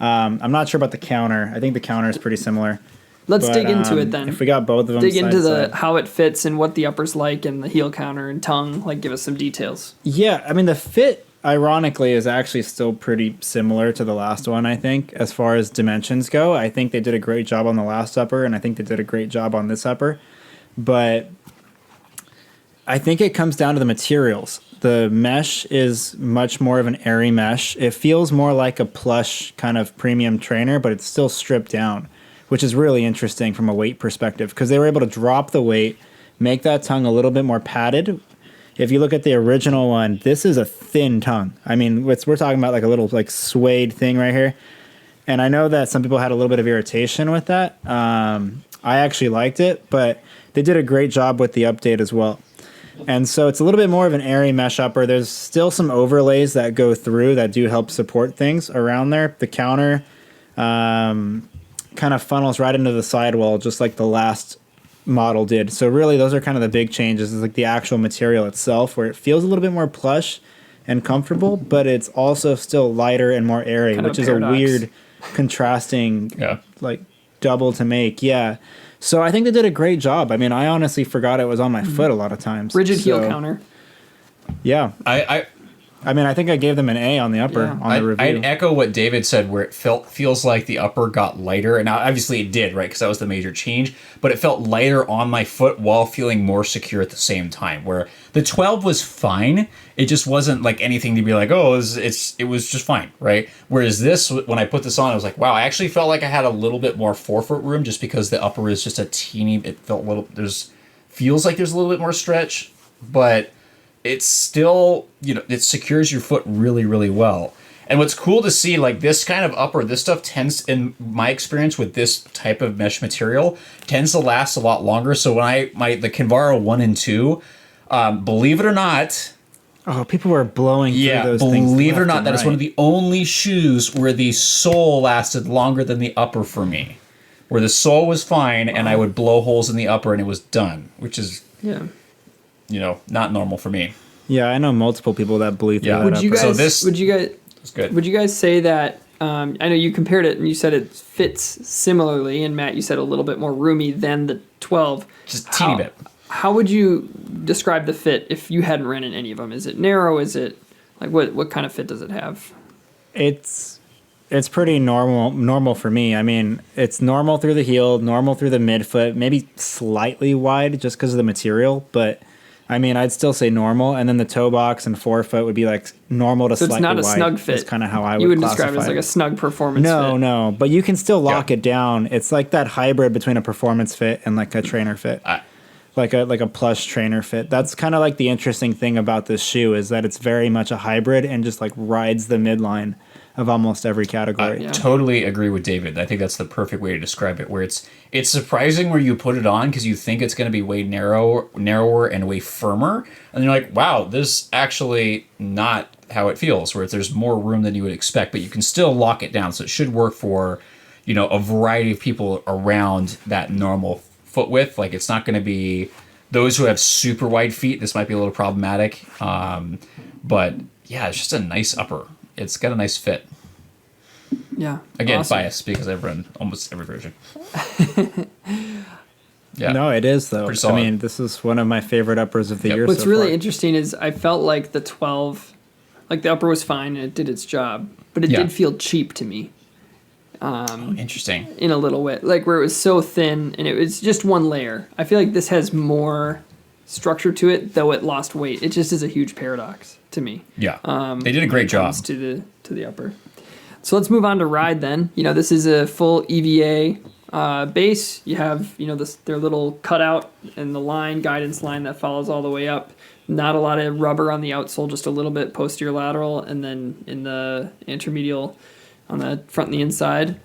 I'm not sure about the counter. I think the counter is pretty similar. Let's dig into it then. If we got both of them, dig into side. how it fits and what the upper's like and the heel counter and tongue. Like, give us some details. Yeah, I mean the fit, ironically, is actually still pretty similar to the last one. I think as far as dimensions go, I think they did a great job on the last upper, and I think they did a great job on this upper. But I think it comes down to the materials. The mesh is much more of an airy mesh. It feels more like a plush kind of premium trainer, but it's still stripped down, which is really interesting from a weight perspective because they were able to drop the weight, make that tongue a little bit more padded. If you look at the original one, this is a thin tongue. I mean, we're talking about like a little like suede thing right here. And I know that some people had a little bit of irritation with that. I actually liked it, but they did a great job with the update as well. And so it's a little bit more of an airy mesh upper. There's still some overlays that go through that do help support things around there. The counter kind of funnels right into the sidewall, just like the last model did. So really, those are kind of the big changes. Is like the actual material itself, where it feels a little bit more plush and comfortable, but it's also still lighter and more airy, kind which is paradox. a weird contrasting like double to make. Yeah. So I think they did a great job. I mean, I honestly forgot it was on my foot a lot of times. Rigid heel counter. Yeah. I mean, I think I gave them an A on the upper on the review. I'd echo what David said, where it feels like the upper got lighter, and now obviously it did, right? Because that was the major change. But it felt lighter on my foot while feeling more secure at the same time. Where the 12 was fine, it just wasn't like anything to be like, oh, it was just fine, right? Whereas this, when I put this on, I was like, wow, I actually felt like I had a little bit more forefoot room, just because the upper is just a teeny. It felt a little. Feels like there's a little bit more stretch, but it's still, it secures your foot really, really well. And what's cool to see, like this kind of upper, this stuff tends, in my experience with this type of mesh material, tends to last a lot longer. So when the Kinvara 1 and 2, believe it or not, oh, people were blowing through those things. Believe it or not, that is one of the only shoes where the sole lasted longer than the upper for me. Where the sole was fine and I would blow holes in the upper and it was done, which is not normal for me. Yeah, I know multiple people that blew through that. Would you upper. guys? It's good. Would you guys say that? I know you compared it and you said it fits similarly, and Matt, you said a little bit more roomy than the 12. Just a teeny bit. How would you describe the fit if you hadn't ran in any of them? Is it narrow? Is it like what kind of fit does it have? It's pretty normal for me. I mean, it's normal through the heel, normal through the midfoot, maybe slightly wide just because of the material, but I mean, I'd still say normal, and then the toe box and forefoot would be like normal to slightly wide. So it's not a snug fit. That's kind of how I would You wouldn't classify describe it as like a snug performance fit. No, but you can still lock it down. It's like that hybrid between a performance fit and like a trainer fit. Like a plush trainer fit. That's kind of like the interesting thing about this shoe is that it's very much a hybrid and just like rides the midline of almost every category. I totally agree with David. I think that's the perfect way to describe it, where it's surprising where you put it on because you think it's going to be way narrower and way firmer. And you're like, wow, this actually not how it feels, where there's more room than you would expect, but you can still lock it down. So it should work for, a variety of people around that normal foot width. Like it's not going to be those who have super wide feet. This might be a little problematic. But yeah, it's just a nice upper. It's got a nice fit. Yeah. Again, awesome. biased because I've run almost every version. Yeah. No, it is though. Pretty solid. I mean, this is one of my favorite uppers of the year. What's so really far. interesting is I felt like the 12, like the upper was fine and it did its job, but it Yeah. did feel cheap to me Interesting. in a little way, like where it was so thin and it was just one layer. I feel like this has more structure to it, though it lost weight. It just is a huge paradox to me. Yeah. They did a great job. To the upper. So let's move on to ride then. This is a full EVA base. You have, their little cutout and the guidance line that follows all the way up. Not a lot of rubber on the outsole, just a little bit posterior lateral, and then in the intermedial on the front and the inside.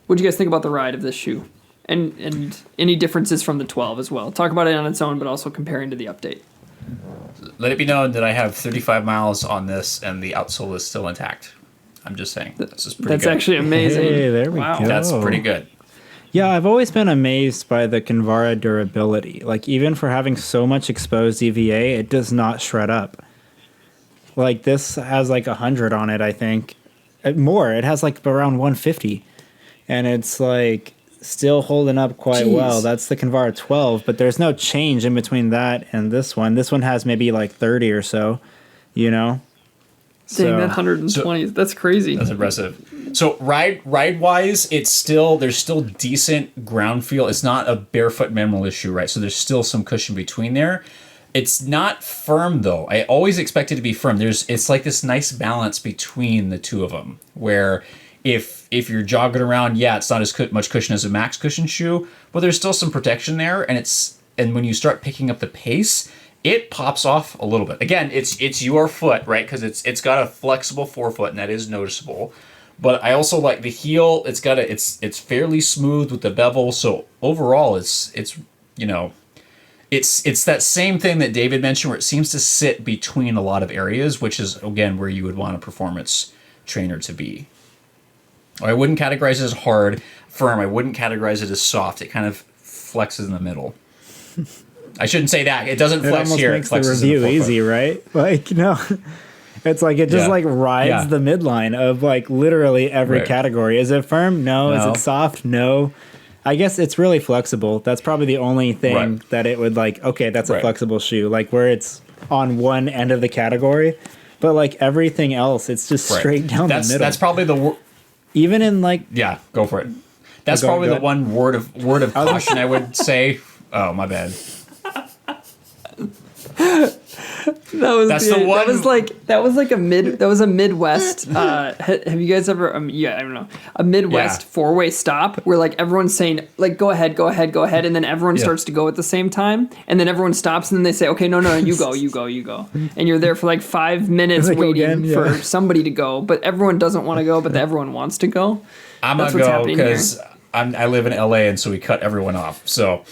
What do you guys think about the ride of this shoe? And any differences from the 12 as well? Talk about it on its own, but also comparing to the update. Let it be known that I have 35 miles on this and the outsole is still intact. I'm just saying. This is pretty That's good. actually amazing. Hey, there we Wow. go. That's pretty good. Yeah, I've always been amazed by the Kinvara durability. Like, even for having so much exposed EVA, it does not shred up. Like, this has like 100 on it, I think. More. It has like around 150. And it's like still holding up quite Jeez. well. That's the Kinvara 12, but there's no change in between that and this one. This one has maybe like 30 or so, Dang, that 120, that's crazy. That's impressive. So ride wise, there's still decent ground feel. It's not a barefoot minimalist shoe, right? So there's still some cushion between there. It's not firm though. I always expect it to be firm. It's like this nice balance between the two of them, where if you're jogging around, yeah, it's not as much cushion as a max cushion shoe, but there's still some protection there, and when you start picking up the pace, it pops off a little bit. Again, it's your foot, right? Because it's got a flexible forefoot, and that is noticeable. But I also like the heel. It's fairly smooth with the bevel. So overall, it's that same thing that David mentioned, where it seems to sit between a lot of areas, which is again where you would want a performance trainer to be. I wouldn't categorize it as hard, firm. I wouldn't categorize it as soft. It kind of flexes in the middle. I shouldn't say that. It doesn't It flex almost here. makes It flexes the in review the forefoot. easy, right? Like, no. It's like it just Yeah. rides Yeah. the midline of like literally every Right. category. Is it firm? No. No. Is it soft? No. I guess it's really flexible. That's probably the only thing Right. that it would okay, that's a Right. flexible shoe. Like where it's on one end of the category, but like everything else, it's just Right. straight down the middle. That's probably Even in yeah. Go for it. That's Go probably the ahead. one word of caution I would say. Oh, my bad. That's the one- That was a Midwest. Have you guys ever? I don't know. A Midwest Yeah. four-way stop where everyone's saying go ahead, and then everyone Yeah. starts to go at the same time, and then everyone stops, and then they say, okay, no, you go, you go, and you're there for 5 minutes They go waiting again, yeah. for somebody to go, but everyone doesn't want to go, but everyone wants to go. I'm That's going what's to go happening here. because I live in LA, and so we cut everyone off. So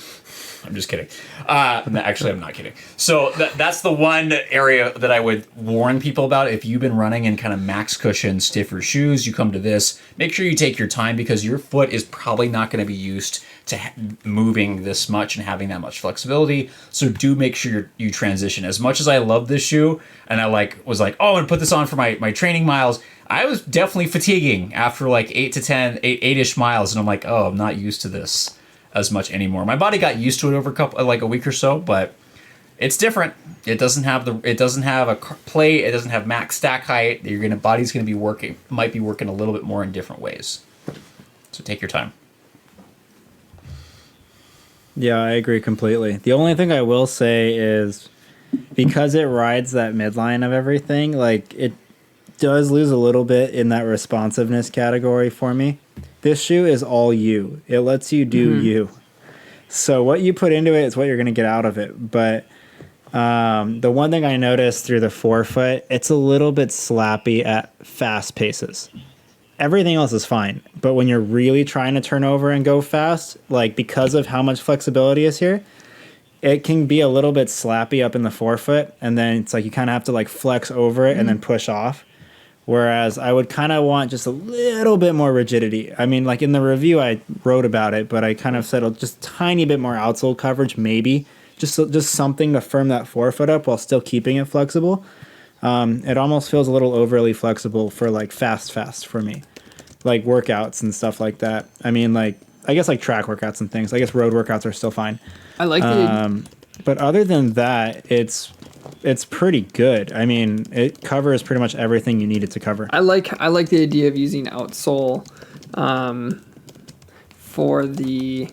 I'm just kidding. Actually, I'm not kidding. So that's the one area that I would warn people about. If you've been running in kind of max cushion, stiffer shoes, you come to this, make sure you take your time because your foot is probably not going to be used to moving this much and having that much flexibility. So do make sure you transition. As much as I love this shoe, and I was oh, I'm going to put this on for my training miles, I was definitely fatiguing after 8-ish miles, and I'm like, oh, I'm not used to this as much anymore. My body got used to it over a week or so, but it's different. It doesn't have a plate. It doesn't have max stack height. Body's gonna might be working a little bit more in different ways. So take your time. Yeah, I agree completely. The only thing I will say is because it rides that midline of everything, it does lose a little bit in that responsiveness category for me. This shoe is all you. It lets you do you. So what you put into it is what you're going to get out of it. But the one thing I noticed through the forefoot, it's a little bit slappy at fast paces. Everything else is fine. But when you're really trying to turn over and go fast, because of how much flexibility is here, it can be a little bit slappy up in the forefoot. And then it's you kind of have to flex over it and then push off. Whereas I would kind of want just a little bit more rigidity. I mean, in the review, I wrote about it, but I kind of said just tiny bit more outsole coverage, maybe. Just something to firm that forefoot up while still keeping it flexible. It almost feels a little overly flexible for like fast for me, like workouts and stuff like that. I mean, like I guess like track workouts and things. I guess road workouts are still fine. I like the But other than that, it's pretty good. I mean, it covers pretty much everything you need it to cover. I like the idea of using outsole for the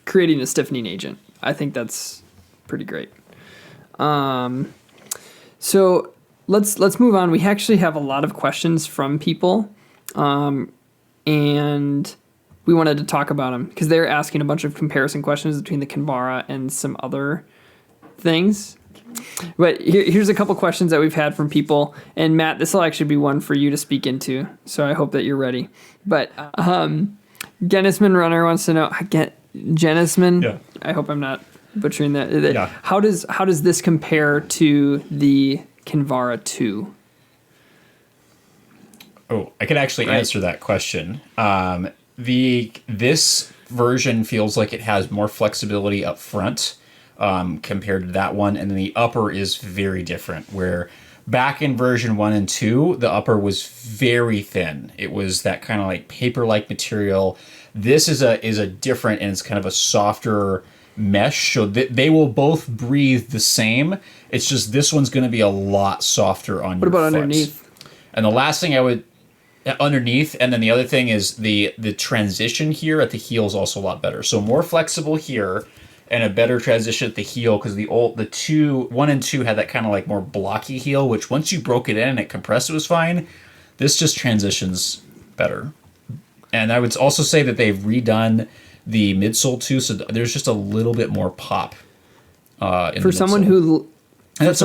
creating a stiffening agent. I think that's pretty great. So let's move on. We actually have a lot of questions from people, and we wanted to talk about them because they're asking a bunch of comparison questions between the Kinvara and some other things. But here's a couple questions that we've had from people, and Matt, this will actually be one for you to speak into. So I hope that you're ready. But Genisman Runner wants to know, Genisman. Yeah. I hope I'm not butchering that. Yeah. How does this compare to the Kinvara 2? Oh, I could actually answer that question. This version feels like it has more flexibility up front compared to that one, and then the upper is very different. Where back in version 1 and 2, the upper was very thin. It was that kind of like paper-like material. This is a different, and it's kind of a softer mesh, so they will both breathe the same. It's just this one's going to be a lot softer on your foot. What about underneath? And the last thing I would underneath, and then the other thing is the transition here at the heel is also a lot better. So more flexible here, and a better transition at the heel, because the 1 and 2 had that kind of like more blocky heel, which once you broke it in and it compressed, it was fine. This just transitions better. And I would also say that they've redone the midsole too, so there's just a little bit more pop. For someone who liked the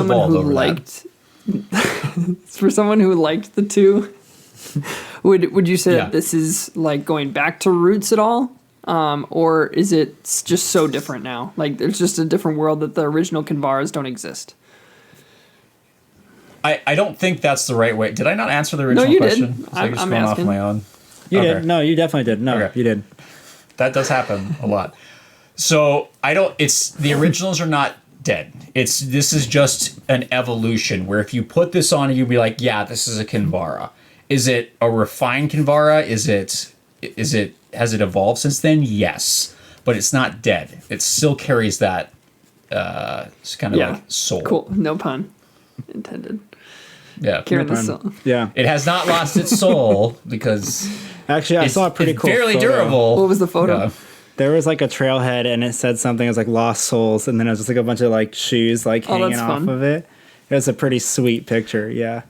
2, would you say that this is like going back to roots at all? Or is it just so different now? Like there's just a different world that the original Kinvaras don't exist. I don't think that's the right way. Did I not answer the original question? Did. So I'm just going off my own. You did. No, you definitely did. No, you did. That does happen a lot. So the originals are not dead. This is just an evolution where if you put this on, you'd be like, yeah, this is a Kinvara. Is it a refined Kinvara? Has it evolved since then? Yes, but it's not dead. It still carries that kind of like soul. Cool. No pun intended. Yeah. Carrying the soul. Yeah. It has not lost its soul because actually I saw a pretty cool fairly photo. durable. What was the photo? Yeah. There was like a trailhead and it said something as like lost souls, and then it was just like a bunch of like shoes like hanging off of it. It was a pretty sweet picture. Yeah.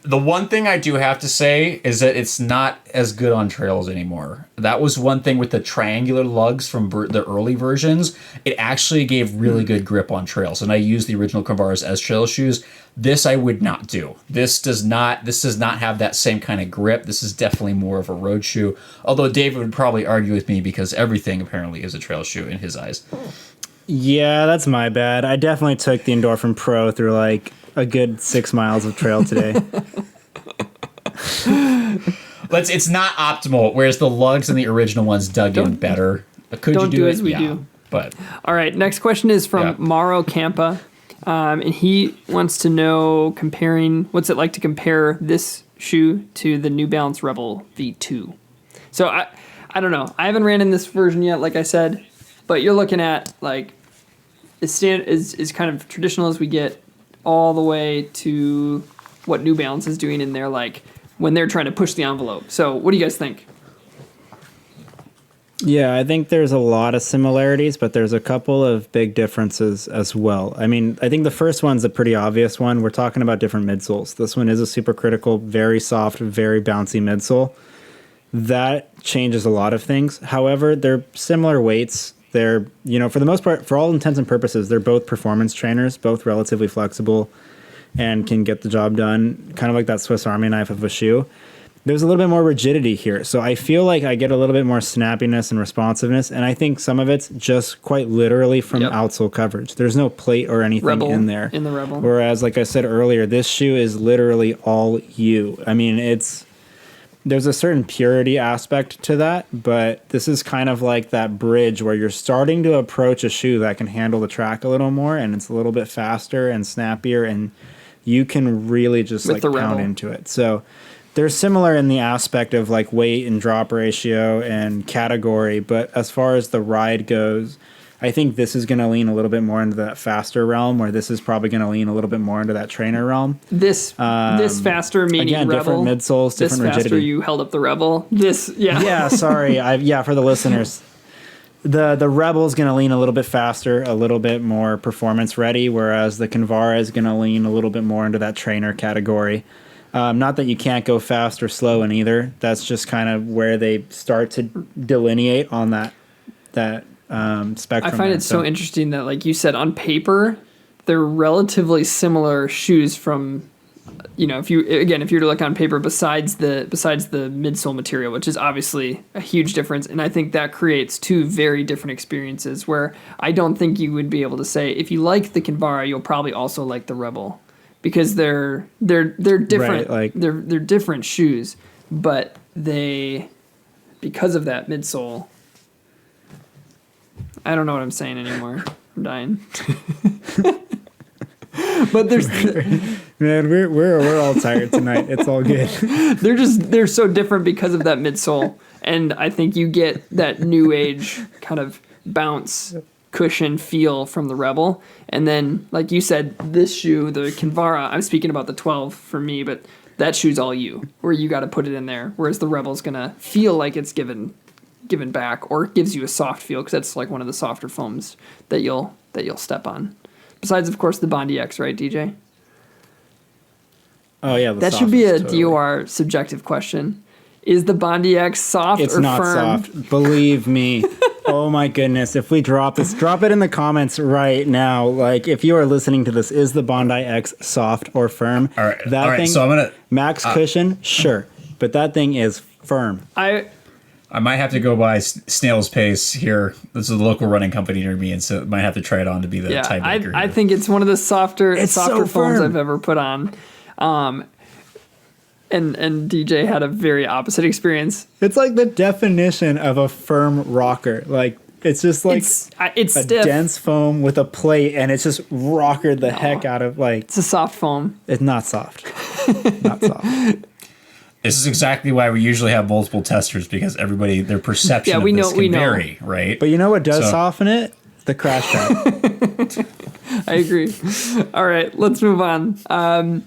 The one thing I do have to say is that it's not as good on trails anymore. That was one thing with the triangular lugs from the early versions. It actually gave really good grip on trails, and I used the original Kinvaras as trail shoes. This I would not do. This does not have that same kind of grip. This is definitely more of a road shoe. Although David would probably argue with me because everything apparently is a trail shoe in his eyes. Yeah, that's my bad. I definitely took the Endorphin Pro through like a good 6 miles of trail today. It's not optimal, whereas the lugs and the original ones dug in better. Could you do it? As we do. But all right, next question is from Mauro Campa, and he wants to know what's it like to compare this shoe to the New Balance Rebel V2. So I don't know. I haven't ran in this version yet, like I said, but you're looking at like is kind of traditional as we get, all the way to what New Balance is doing in there, like when they're trying to push the envelope. So what do you guys think? Yeah, I think there's a lot of similarities, but there's a couple of big differences as well. I mean, I think the first one's a pretty obvious one. We're talking about different midsoles. This one is a supercritical, very soft, very bouncy midsole. That changes a lot of things. However, they're similar weights. They're, for the most part, for all intents and purposes, they're both performance trainers, both relatively flexible and can get the job done, kind of like that Swiss Army knife of a shoe. There's a little bit more rigidity here. So I feel like I get a little bit more snappiness and responsiveness, and I think some of it's just quite literally from outsole coverage. There's no plate or anything in there. In the Rebel. Whereas, like I said earlier, this shoe is literally all you. I mean, there's a certain purity aspect to that, but this is kind of like that bridge where you're starting to approach a shoe that can handle the track a little more, and it's a little bit faster and snappier, and you can really just With like the pound Rebel. into it. So they're similar in the aspect of like weight and drop ratio and category, but as far as the ride goes, I think this is going to lean a little bit more into that faster realm, where this is probably going to lean a little bit more into that trainer realm. This faster meaning Again, Rebel. different midsoles, different this faster rigidity. you held up the Rebel. This, yeah. Yeah, sorry. For the listeners, the Rebel is going to lean a little bit faster, a little bit more performance ready, whereas the Kinvara is going to lean a little bit more into that trainer category. Not that you can't go fast or slow in either. That's just kind of where they start to delineate on that spectrum. I find it so interesting that, like you said, on paper, they're relatively similar shoes from, if you were to look on paper, besides the midsole material, which is obviously a huge difference. And I think that creates two very different experiences where I don't think you would be able to say, if you like the Kinvara, you'll probably also like the Rebel. Because they're different, right, like, they're different shoes, but because of that midsole, I don't know what I'm saying anymore. I'm dying. But man, we're all tired tonight. It's all good. they're so different because of that midsole, and I think you get that new age kind of bounce cushion feel from the Rebel. And then, like you said, this shoe, the Kinvara, I'm speaking about the 12 for me, but that shoe's all you, where you got to put it in there, whereas the Rebel's gonna feel like it's given back, or it gives you a soft feel, because that's like one of the softer foams that you'll step on, besides of course the Bondi X, right, DJ? Oh yeah, that should be a DOR subjective question. Is the Bondi X soft or firm? It's not soft, believe me. Oh my goodness, if we drop this, drop it in the comments right now. Like, if you are listening to this, is the Bondi X soft or firm? All right, so I'm gonna max cushion, sure, but that thing is firm. I might have to go by snail's pace here. This is a local running company near me, and so might have to try it on to be the tiebreaker. I think it's one of the softer so foams I've ever put on. And DJ had a very opposite experience. It's like the definition of a firm rocker. Like, it's just like it's a stiff. dense foam with a plate, and it's just rockered the heck out of, like... It's a soft foam. It's not soft. Not soft. This is exactly why we usually have multiple testers, because everybody, their perception of this can vary, right? But you know what does soften it? The crash pad. I agree. All right, let's move on.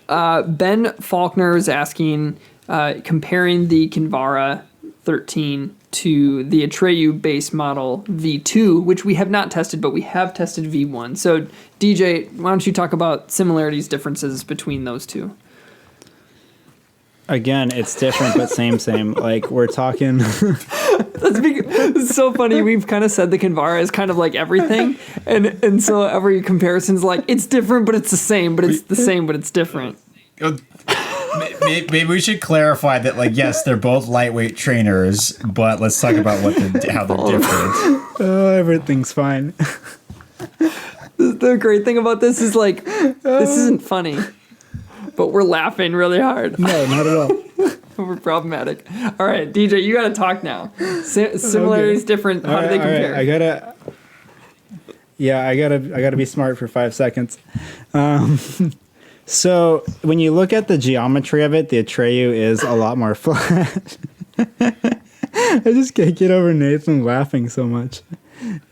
Ben Faulkner is asking, comparing the Kinvara 13 to the Atreyu base model V2, which we have not tested, but we have tested V1. So, DJ, why don't you talk about similarities, differences between those two? Again, it's different, but same. Like, we're talking... It's so funny. We've kind of said the Kinvara is kind of like everything, and so every comparison's like, it's different, but it's the same, but it's the same, but it's different. Maybe we should clarify that, like, yes, they're both lightweight trainers, but let's talk about how they're different. Oh, everything's fine. The great thing about this is, like, this isn't funny, but we're laughing really hard. No, not at all. We're problematic. All right, DJ, you got to talk now. Similarities, different. How do they compare? Right. I gotta be smart for 5 seconds. So when you look at the geometry of it, the Atreyu is a lot more flat. I just can't get over Nathan laughing so much.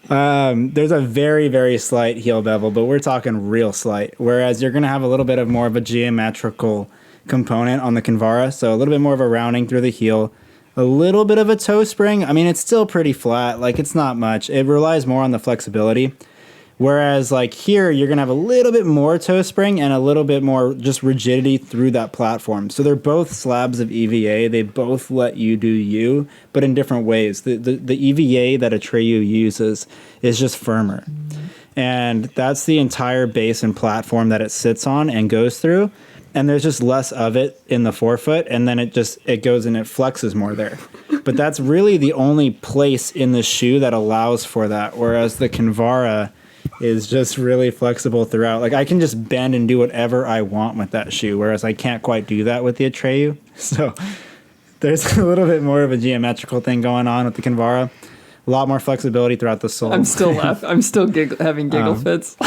There's a very, very slight heel bevel, but we're talking real slight. Whereas you're gonna have a little bit of more of a geometrical component on the Kinvara, so a little bit more of a rounding through the heel, a little bit of a toe spring. I mean, it's still pretty flat, like, it's not much. It relies more on the flexibility, whereas like here you're gonna have a little bit more toe spring and a little bit more just rigidity through that platform. So they're both slabs of EVA. They both let you do you, but in different ways. The EVA that Atreyu uses is just firmer, and that's the entire base and platform that it sits on and goes through. And there's just less of it in the forefoot, and then it goes and it flexes more there. But that's really the only place in the shoe that allows for that, whereas the Kinvara is just really flexible throughout. Like, I can just bend and do whatever I want with that shoe, whereas I can't quite do that with the Atreyu. So there's a little bit more of a geometrical thing going on with the Kinvara. A lot more flexibility throughout the sole. I'm still having giggle fits.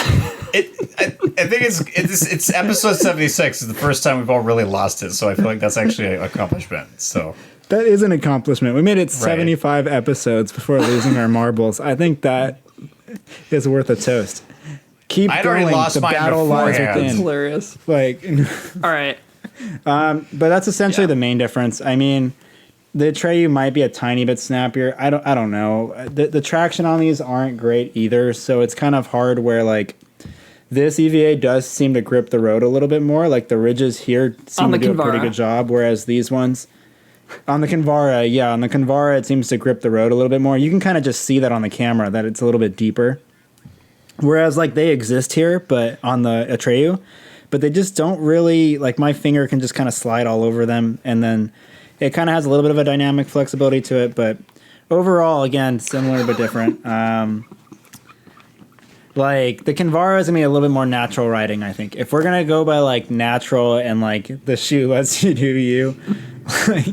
I think it's episode 76 is the first time we've all really lost it, so I feel like that's actually an accomplishment. So that is an accomplishment. We made it 75 episodes before losing our marbles. I think that is worth a toast. Keep I'd going. already lost The mine battle lies beforehand. It's within. hilarious. Like, All right. but that's essentially the main difference. I mean, the Atreyu might be a tiny bit snappier. I don't know. The traction on these aren't great either, so it's kind of hard where like this EVA does seem to grip the road a little bit more. Like the ridges here seem to do a pretty good job, whereas these ones on the Kinvara, it seems to grip the road a little bit more. You can kind of just see that on the camera that it's a little bit deeper. Whereas like they exist here, but on the Atreyu, but they just don't really, like my finger can just kind of slide all over them, and then it kind of has a little bit of a dynamic flexibility to it, but overall, again, similar but different. Like the Kinvara is gonna be a little bit more natural riding, I think. If we're gonna go by like natural and like the shoe lets you do you, like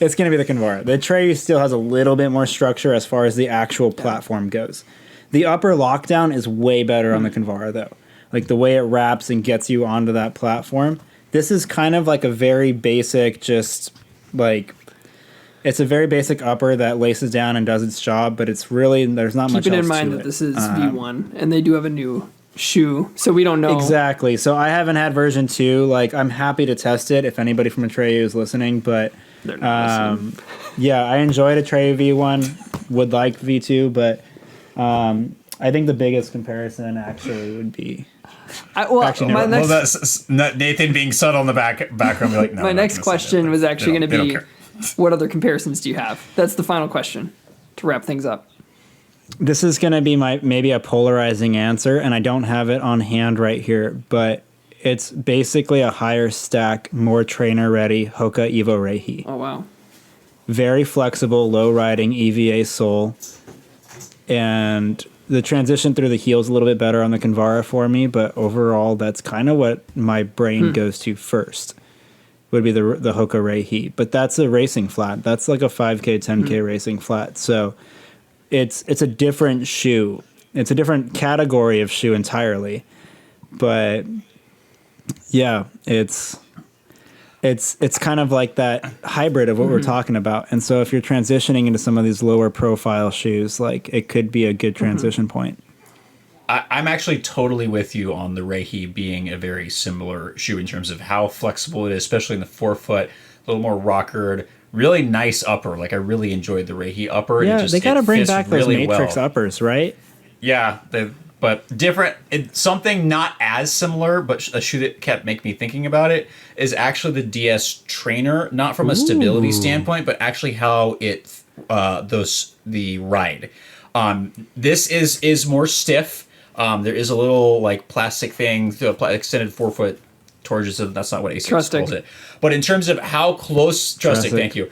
it's going to be the Kinvara. The Atreyu still has a little bit more structure as far as the actual platform goes. The upper lockdown is way better on the Kinvara, though. Like the way it wraps and gets you onto that platform. This is kind of like a very basic, just like, it's a very basic upper that laces down and does its job, but it's really, there's not much else to it. Keeping in mind that this is V1, and they do have a new shoe, so we don't know. Exactly. So I haven't had version 2. Like, I'm happy to test it if anybody from Atreyu is listening, but yeah, I enjoyed Atreyu V1, would like V2, but I think the biggest comparison actually would be that's Nathan being subtle in the background. Be like, no, my next question was actually going to be, what other comparisons do you have? That's the final question to wrap things up. This is going to be maybe a polarizing answer, and I don't have it on hand right here, but it's basically a higher stack, more trainer-ready Hoka Evo Reihi. Oh, wow. Very flexible, low-riding EVA sole, and the transition through the heel is a little bit better on the Kinvara for me, but overall, that's kind of what my brain goes to first, would be the Hoka Reihi. But that's a racing flat. That's like a 5K, 10K racing flat, so it's a different shoe. It's a different category of shoe entirely. But yeah, it's kind of like that hybrid of what we're talking about. And so if you're transitioning into some of these lower profile shoes, like it could be a good transition point. I'm actually totally with you on the Reihi being a very similar shoe in terms of how flexible it is, especially in the forefoot, a little more rockered. Really nice upper. Like I really enjoyed the Reihi upper. Yeah, they got to bring back those really Matrix uppers, right? Yeah, but different. Something not as similar, but a shoe that kept making me thinking about it is actually the DS Trainer. Not from a stability standpoint, but actually how it the ride. This is more stiff. There is a little like plastic thing, extended forefoot. Torches, that's not what ASICS calls it. But in terms of how close, Trustic, thank you.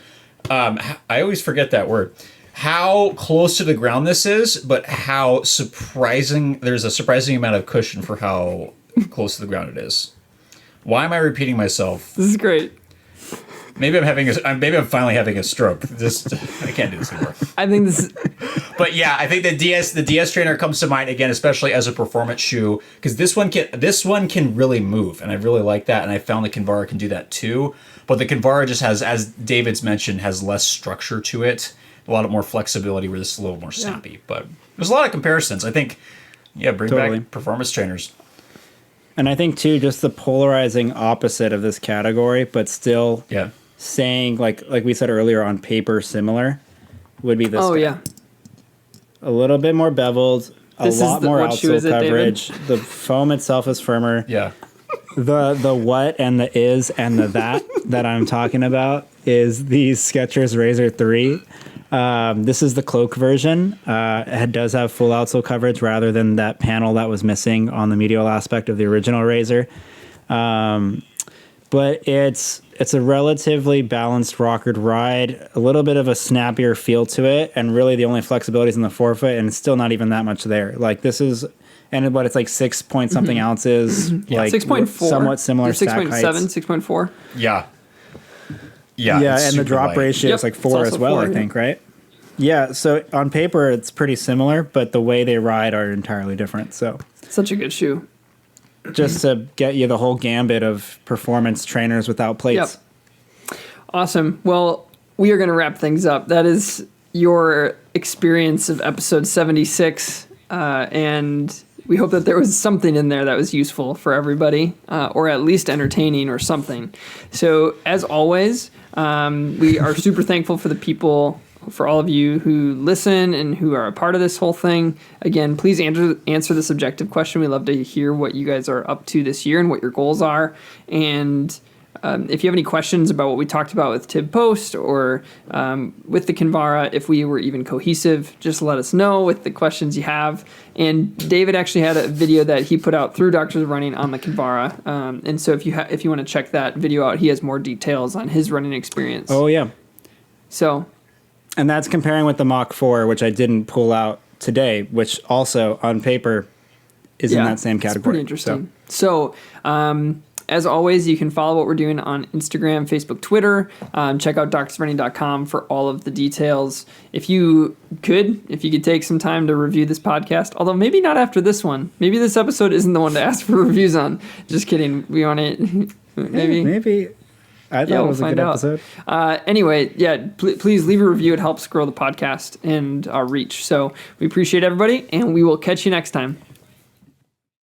I always forget that word. How close to the ground this is, but how surprising, there's a surprising amount of cushion for how close to the ground it is. Why am I repeating myself? This is great. Maybe I'm finally having a stroke. I can't do this anymore. I think this is... But yeah, I think the DS Trainer comes to mind again, especially as a performance shoe, because this one can really move, and I really like that. And I found the Kinvara can do that too. But the Kinvara just has, as David's mentioned, has less structure to it, a lot more flexibility, where this is a little more snappy. Yeah. But there's a lot of comparisons. I think, bring back performance trainers. And I think too, just the polarizing opposite of this category, but still saying like we said earlier, on paper similar, would be this. Oh guy. yeah. A little bit more beveled, a lot more outsole coverage. David? The foam itself is firmer. Yeah. The what and the is and the that I'm talking about is the Skechers Razor 3. This is the cloak version. It does have full outsole coverage rather than that panel that was missing on the medial aspect of the original Razor. But it's a relatively balanced rockered ride, a little bit of a snappier feel to it, and really the only flexibility is in the forefoot, and it's still not even that much there. Like this is, and what it's like 6 point something ounces, like 6.4, somewhat similar stack 6.7, heights. 6.4. Yeah. Yeah, and the drop light. ratio is like 4 as well, 4, I think, right? Yeah, so on paper it's pretty similar, but the way they ride are entirely different. So Such a good shoe. just to get you the whole gambit of performance trainers without plates. Yep. Awesome. Well, we are going to wrap things up. That is your experience of episode 76, and we hope that there was something in there that was useful for everybody, or at least entertaining or something. So, as always, we are super thankful for the people, for all of you who listen and who are a part of this whole thing. Again, please answer the subjective question. We love to hear what you guys are up to this year and what your goals are. And if you have any questions about what we talked about with Tib Post or with the Kinvara, if we were even cohesive, just let us know with the questions you have. And David actually had a video that he put out through Doctors of Running on the Kinvara. And so if you want to check that video out, he has more details on his running experience. Oh, yeah. So... And that's comparing with the Mach 4, which I didn't pull out today, which also on paper is in that same category. It's pretty interesting. So as always, you can follow what we're doing on Instagram, Facebook, Twitter. Check out doctorsrunning.com for all of the details. If you could take some time to review this podcast, although maybe not after this one. Maybe this episode isn't the one to ask for reviews on. Just kidding. We want it. Maybe. I thought it was a good episode. Anyway, please leave a review. It helps grow the podcast and our reach. So we appreciate everybody, and we will catch you next time.